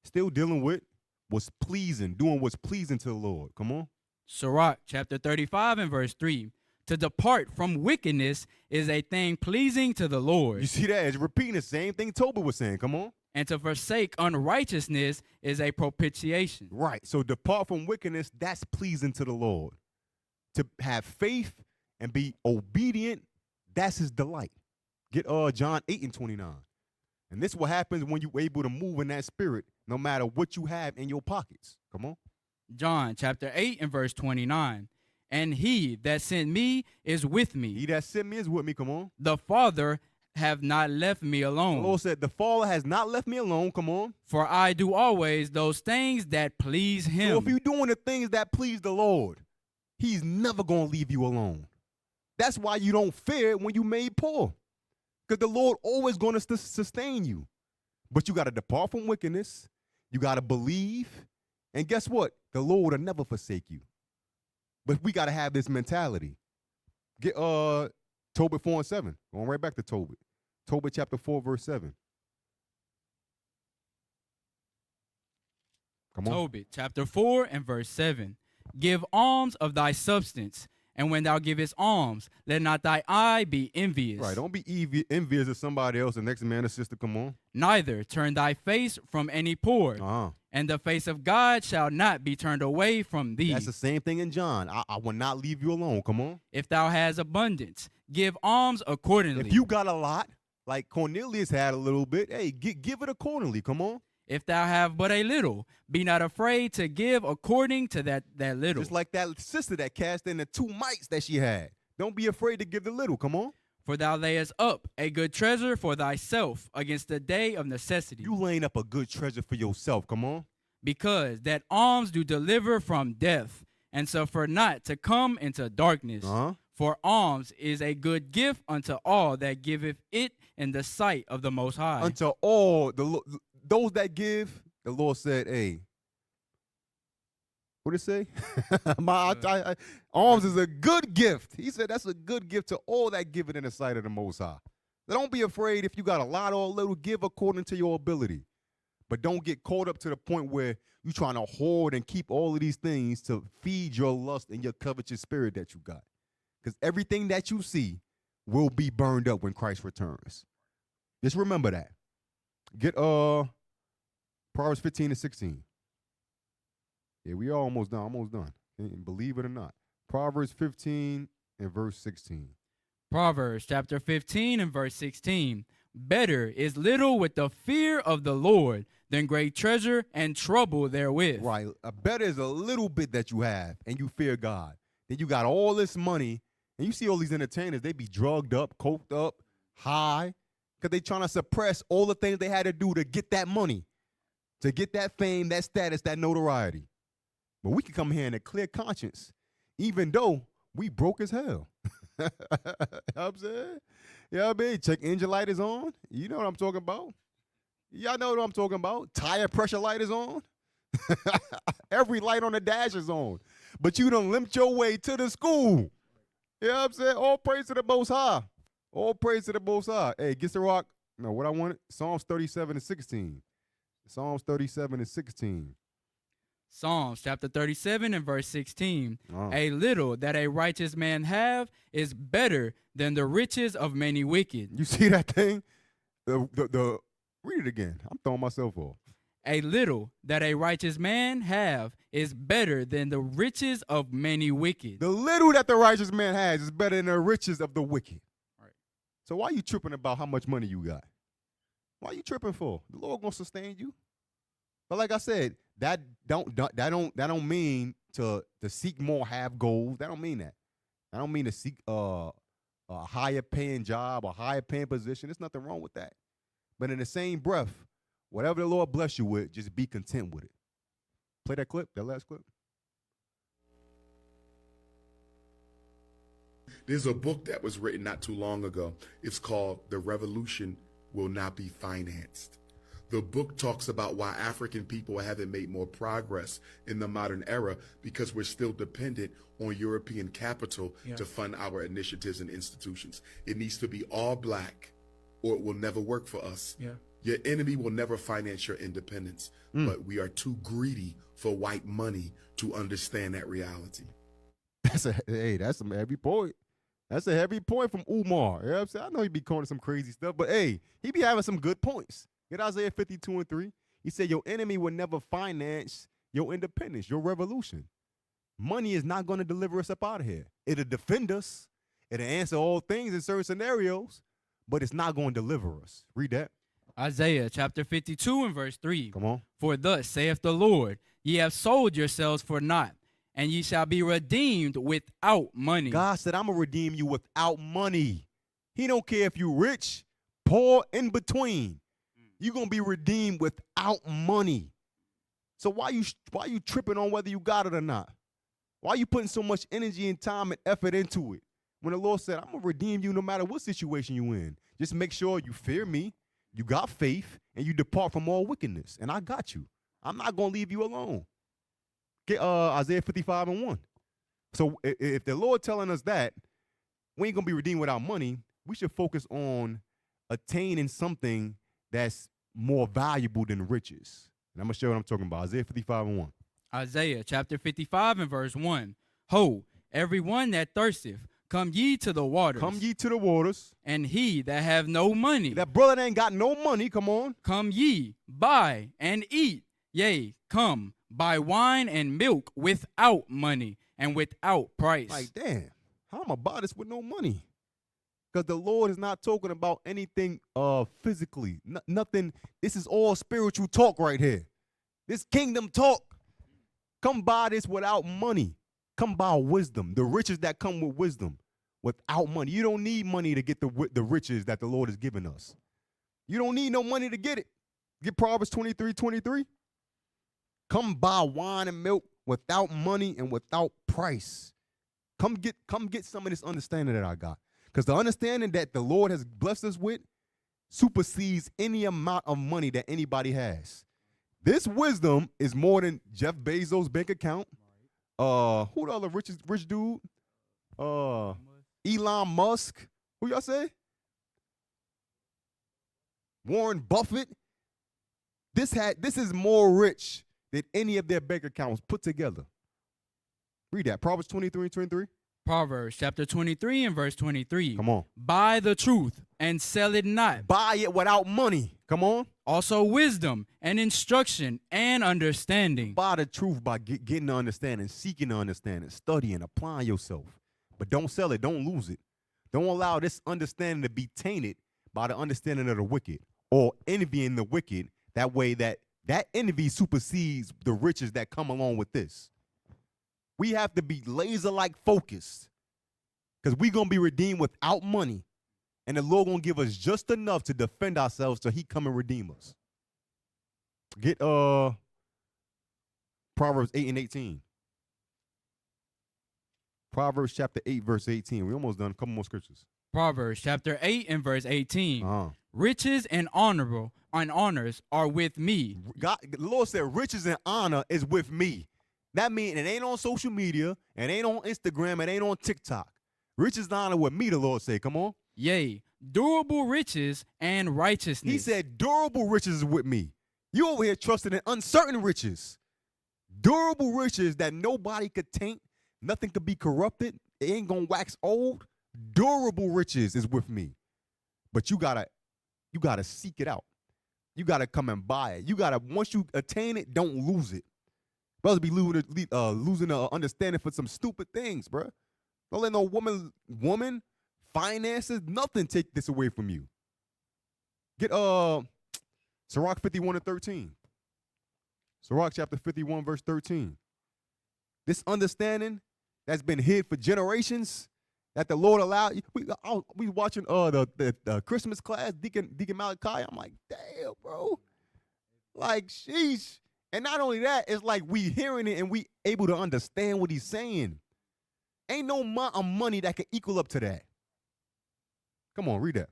Still dealing with what's pleasing, doing what's pleasing to the Lord. Come on. Sirach chapter 35 and verse 3. To depart from wickedness is a thing pleasing to the Lord. You see that? It's repeating the same thing Tobit was saying. Come on. And to forsake unrighteousness is a propitiation. Right. So depart from wickedness, that's pleasing to the Lord. To have faith and be obedient, that's his delight. Get John 8 and 29. And this is what happens when you're able to move in that spirit, no matter what you have in your pockets. Come on. John chapter 8 and verse 29. And he that sent me is with me. He that sent me is with me. Come on. The Father have not left me alone. The Lord said, the Father has not left me alone. Come on. For I do always those things that please him. So if you're doing the things that please the Lord, he's never going to leave you alone. That's why you don't fear when you made poor. Because the Lord always going to sustain you. But you got to depart from wickedness. You got to believe. And guess what? The Lord will never forsake you. But we got to have this mentality. Get Tobit 4 and 7. Going right back to Tobit. Tobit chapter 4, verse 7. Come on. Tobit chapter 4 and verse 7. Give alms of thy substance, and when thou givest alms, let not thy eye be envious. Right, don't be envious of somebody else, the next man or sister, come on. Neither turn thy face from any poor, and the face of God shall not be turned away from thee. That's the same thing in John. I will not leave you alone, come on. If thou hast abundance, give alms accordingly. If you got a lot, like Cornelius had a little bit, hey, give it accordingly, come on. If thou have but a little, be not afraid to give according to that little. Just like that sister that cast in the 2 mites that she had. Don't be afraid to give the little, come on. For thou layest up a good treasure for thyself against the day of necessity. You laying up a good treasure for yourself, come on. Because that alms do deliver from death, and suffer not to come into darkness. For alms is a good gift unto all that giveth it in the sight of the Most High. Unto all those that give, the Lord said, hey, what did it say? Alms is a good gift. He said that's a good gift to all that give it in the sight of the Most High. So don't be afraid if you got a lot or a little, give according to your ability. But don't get caught up to the point where you're trying to hoard and keep all of these things to feed your lust and your covetous spirit that you got. Because everything that you see will be burned up when Christ returns. Just remember that. Get Proverbs 15 and 16. Yeah, we are almost done. Believe it or not. Proverbs 15 and verse 16. Proverbs chapter 15 and verse 16. Better is little with the fear of the Lord than great treasure and trouble therewith. Right. Better is a little bit that you have and you fear God. Then you got all this money and you see all these entertainers, they be drugged up, coked up, high, because they trying to suppress all the things they had to do to get that money, to get that fame, that status, that notoriety. But we can come here in a clear conscience, even though we broke as hell. You know what I'm saying? You know what I mean? Check engine light is on. You know what I'm talking about. Y'all know what I'm talking about. Tire pressure light is on. Every light on the dash is on. But you done limped your way to the school. You know what I'm saying? All praise to the Most High. All praise to the Most High. Hey, gets the rock. No, what I wanted? Psalms 37 and 16. Psalms 37 and 16. Psalms chapter 37 and verse 16. Oh. A little that a righteous man have is better than the riches of many wicked. You see that thing? The read it again. I'm throwing myself off. A little that a righteous man have is better than the riches of many wicked. The little that the righteous man has is better than the riches of the wicked. Right. So why are you tripping about how much money you got? Why are you tripping for? The Lord gonna sustain you. But like I said, that don't mean to seek more, have goals. That don't mean that. I don't mean to seek a higher paying job, a higher paying position. There's nothing wrong with that. But in the same breath, whatever the Lord bless you with, just be content with it. Play that clip, that last clip. There's a book that was written not too long ago. It's called The Revolution Will Not Be Financed. The book talks about why African people haven't made more progress in the modern era because we're still dependent on European capital to fund our initiatives and institutions. It needs to be all black or it will never work for us. Yeah. Your enemy will never finance your independence, but we are too greedy for white money to understand that reality. That's some heavy point. That's a heavy point from Umar. You know what I'm saying? I know he be calling some crazy stuff, but hey, he be having some good points. Get Isaiah 52 and 3. He said your enemy will never finance your independence, your revolution. Money is not going to deliver us up out of here. It'll defend us. It'll answer all things in certain scenarios, but it's not going to deliver us. Read that. Isaiah chapter 52 and verse 3. Come on. For thus saith the Lord, ye have sold yourselves for naught, and ye shall be redeemed without money. God said, I'm going to redeem you without money. He don't care if you rich, poor, in between. You're going to be redeemed without money. So why you tripping on whether you got it or not? Why are you putting so much energy and time and effort into it? When the Lord said, I'm going to redeem you no matter what situation you in. Just make sure you fear me, you got faith, and you depart from all wickedness. And I got you. I'm not going to leave you alone. Get Isaiah 55 and 1. So if the Lord telling us that we ain't going to be redeemed without money, we should focus on attaining something that's more valuable than riches. And I'm going to show you what I'm talking about. Isaiah 55 and 1. Isaiah chapter 55 and verse 1. Ho, everyone that thirsteth, come ye to the waters. Come ye to the waters. And he that have no money. That brother that ain't got no money, come on. Come ye, buy and eat. Yea, come, buy wine and milk without money and without price. Like, damn, how am I buy this with no money? Because the Lord is not talking about anything physically. Nothing. This is all spiritual talk right here. This kingdom talk. Come buy this without money. Come buy wisdom. The riches that come with wisdom. Without money. You don't need money to get the riches that the Lord has given us. You don't need no money to get it. Get Proverbs 23:23. Come buy wine and milk without money and without price. Come get some of this understanding that I got. Because the understanding that the Lord has blessed us with supersedes any amount of money that anybody has. This wisdom is more than Jeff Bezos' bank account. Who the other rich dude? Elon Musk. Who y'all say? Warren Buffett. This is more rich than any of their bank accounts put together. Read that. Proverbs 23:23. Proverbs chapter 23 and verse 23. Come on. Buy the truth and sell it not. Buy it without money. Come on. Also wisdom and instruction and understanding. Buy the truth by getting the understanding, seeking the understanding, studying, applying yourself. But don't sell it. Don't lose it. Don't allow this understanding to be tainted by the understanding of the wicked or envying the wicked. That way that envy supersedes the riches that come along with this. We have to be laser-like focused because we're going to be redeemed without money. And the Lord going to give us just enough to defend ourselves till he come and redeem us. Get Proverbs 8 and 18. Proverbs chapter 8, verse 18. We almost done. A couple more scriptures. Proverbs chapter 8 and verse 18. Riches and honors are with me. God, the Lord said riches and honor is with me. That means it ain't on social media, it ain't on Instagram, it ain't on TikTok. Riches and honor with me, the Lord said. Come on. Yea, durable riches and righteousness. He said durable riches is with me. You over here trusting in uncertain riches. Durable riches that nobody could taint, nothing could be corrupted, it ain't gonna wax old. Durable riches is with me. But you gotta seek it out. You gotta come and buy it. You gotta, once you attain it, don't lose it. Brothers be losing understanding for some stupid things, bro. Don't let no woman, finances, nothing take this away from you. Get Sirach 51:13. Sirach chapter 51, verse 13. This understanding that's been hid for generations, that the Lord allowed. We watching the Christmas class, Deacon Malachi. I'm like, damn, bro. Like, sheesh. And not only that, it's like we hearing it and we able to understand what he's saying. Ain't no amount of money that can equal up to that. Come on, read that.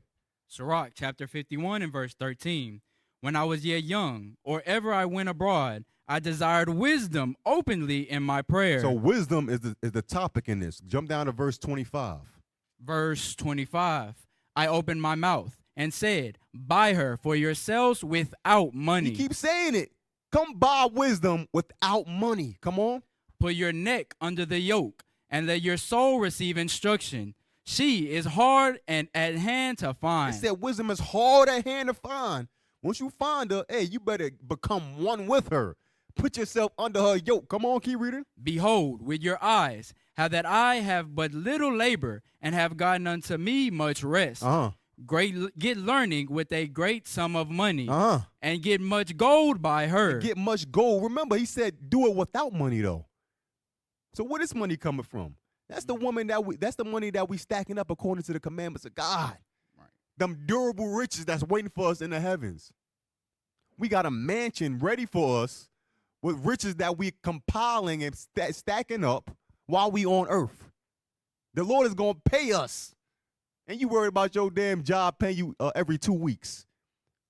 Sirach chapter 51 and verse 13. When I was yet young, or ever I went abroad, I desired wisdom openly in my prayer. So wisdom is the topic in this. Jump down to verse 25. Verse 25. I opened my mouth and said, buy her for yourselves without money. He keeps saying it. Come buy wisdom without money. Come on. Put your neck under the yoke and let your soul receive instruction. She is hard and at hand to find. It said wisdom is hard at hand to find. Once you find her, hey, you better become one with her. Put yourself under her yoke. Come on, keep reading. Behold, with your eyes, how that I have but little labor, and have gotten unto me much rest. Get learning with a great sum of money, and get much gold by her. And get much gold. Remember, he said, do it without money, though. So where is money coming from? That's the that's the money that we stacking up according to the commandments of God. Right. Them durable riches that's waiting for us in the heavens. We got a mansion ready for us with riches that we compiling and stacking up while we on earth. The Lord is going to pay us. And you worried about your damn job paying you every 2 weeks.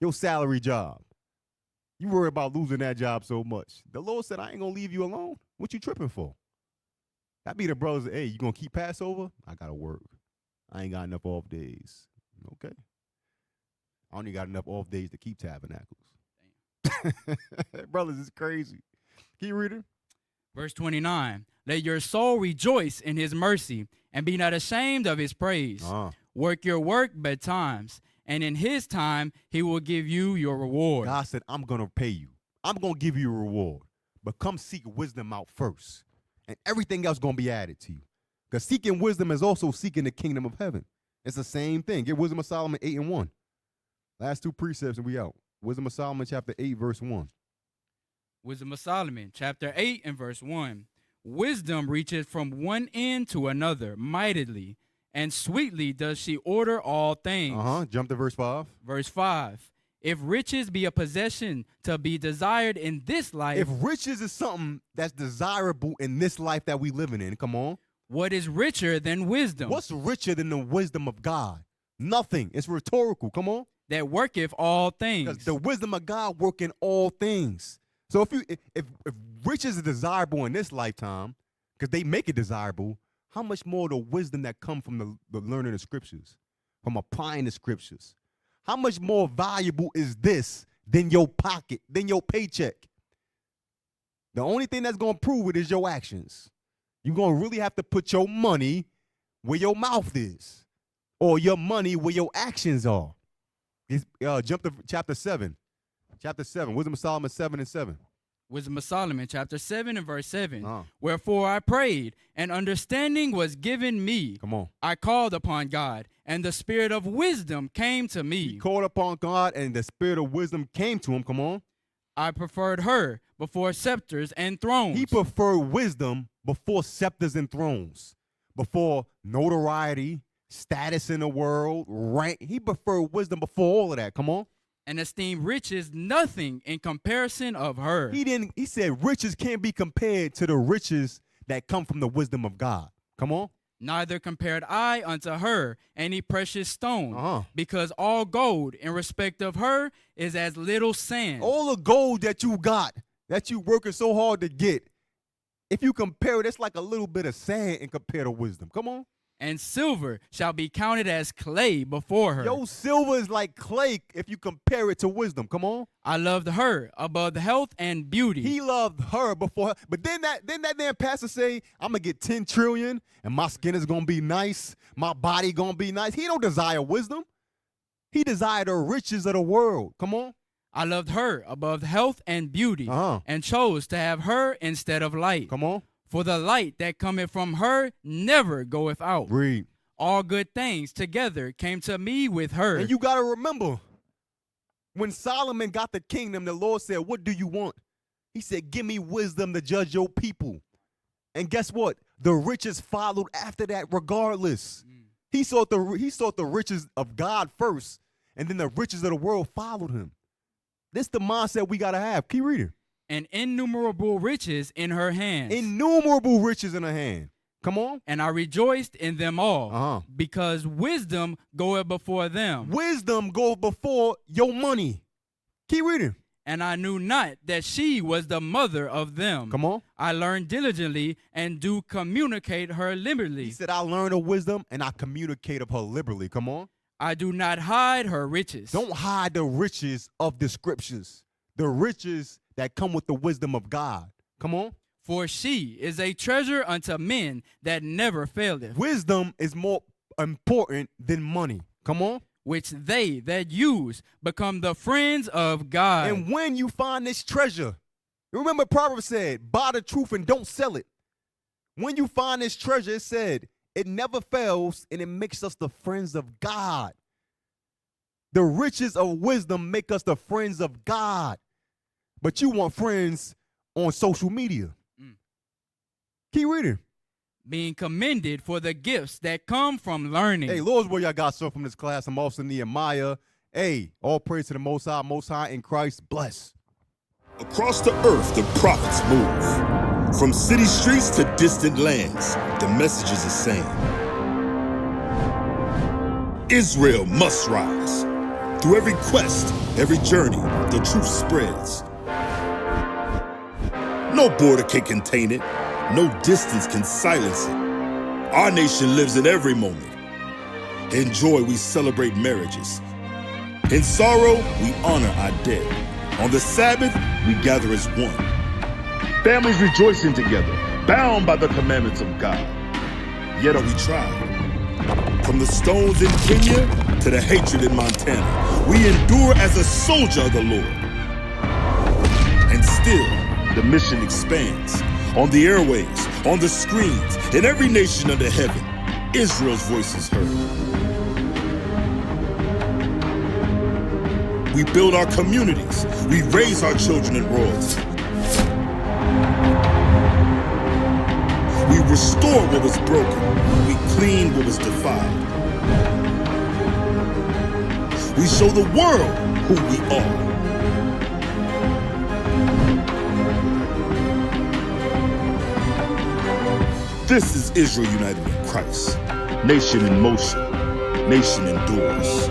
Your salary job. You worry about losing that job so much. The Lord said, I ain't going to leave you alone. What you tripping for? That be the brothers, hey, you going to keep Passover? I got to work. I ain't got enough off days. Okay. I only got enough off days to keep tabernacles. Brothers, it's crazy. Keep reading. Verse 29. Let your soul rejoice in his mercy, and be not ashamed of his praise. Work your work betimes, and in his time he will give you your reward. God said, I'm going to pay you. I'm going to give you a reward. But come seek wisdom out first, and everything else going to be added to you. Because seeking wisdom is also seeking the kingdom of heaven. It's the same thing. Get Wisdom of Solomon 8 and 1. Last two precepts and we out. Wisdom of Solomon chapter 8, verse 1. Wisdom of Solomon chapter 8 and verse 1. Wisdom reaches from one end to another mightily, and sweetly does she order all things. Jump to verse 5. Verse 5. If riches be a possession to be desired in this life. If riches is something that's desirable in this life that we living in, come on. What is richer than wisdom? What's richer than the wisdom of God? Nothing. It's rhetorical. Come on. That worketh all things. Because the wisdom of God work in all things. So if riches is desirable in this lifetime, because they make it desirable, how much more the wisdom that come from the learning of scriptures, from applying the scriptures? How much more valuable is this than your pocket, than your paycheck? The only thing that's going to prove it is your actions. You're going to really have to put your money where your mouth is, or your money where your actions are. Jump to chapter 7. Chapter 7, Wisdom of Solomon 7 and 7. Wisdom of Solomon, chapter 7 and verse 7. Wherefore I prayed, and understanding was given me. Come on. I called upon God, and the spirit of wisdom came to me. He called upon God, and the spirit of wisdom came to him. Come on. I preferred her before scepters and thrones. He preferred wisdom before scepters and thrones, before notoriety, status in the world, rank. He preferred wisdom before all of that. Come on. And esteemed riches nothing in comparison of her. He said riches can't be compared to the riches that come from the wisdom of God. Come on. Neither compared I unto her any precious stone, because all gold in respect of her is as little sand. All the gold that you got, that you working so hard to get, if you compare it, it's like a little bit of sand and compare to wisdom. Come on. and silver shall be counted as clay before her. Yo, silver is like clay if you compare it to wisdom. Come on. I loved her above health and beauty. He loved her before her. But then that damn pastor say, I'm going to get 10 trillion and my skin is going to be nice. My body going to be nice. He don't desire wisdom. He desired the riches of the world. Come on. I loved her above health and beauty, and chose to have her instead of light. Come on. For the light that cometh from her never goeth out. Read. All good things together came to me with her. And you got to remember, when Solomon got the kingdom, the Lord said, what do you want? He said, give me wisdom to judge your people. And guess what? The riches followed after that regardless. He sought the riches of God first, and then the riches of the world followed him. This is the mindset we got to have. Keep reading. And innumerable riches in her hands. Innumerable riches in her hand. Come on. And I rejoiced in them all, because wisdom goeth before them. Wisdom goes before your money. Keep reading. And I knew not that she was the mother of them. Come on. I learned diligently and do communicate her liberally. He said, I learned of wisdom and I communicate of her liberally. Come on. I do not hide her riches. Don't hide the riches of the scriptures. The riches that come with the wisdom of God. Come on. For she is a treasure unto men that never faileth. Wisdom is more important than money. Come on. Which they that use become the friends of God. And when you find this treasure, remember Proverbs said, buy the truth and don't sell it. When you find this treasure, it said, it never fails and it makes us the friends of God. The riches of wisdom make us the friends of God. But you want friends on social media. Keep reading. Being commended for the gifts that come from learning. Hey, Lord's where y'all got stuff from this class. I'm also Nehemiah. Hey, all praise to the Most High in Christ. Bless. Across the earth, the prophets move. From city streets to distant lands, the message is the same. Israel must rise. Through every quest, every journey, the truth spreads. No border can contain it. No distance can silence it. Our nation lives in every moment. In joy, we celebrate marriages. In sorrow, we honor our dead. On the Sabbath, we gather as one. Families rejoicing together, bound by the commandments of God. Yet are we tried. From the stones in Kenya to the hatred in Montana, we endure as a soldier of the Lord. And still, the mission expands. On the airwaves, on the screens, in every nation under heaven, Israel's voice is heard. We build our communities. We raise our children in royalty. We restore what was broken. We clean what was defiled. We show the world who we are. This is Israel united in Christ. Nation in motion. Nation endures.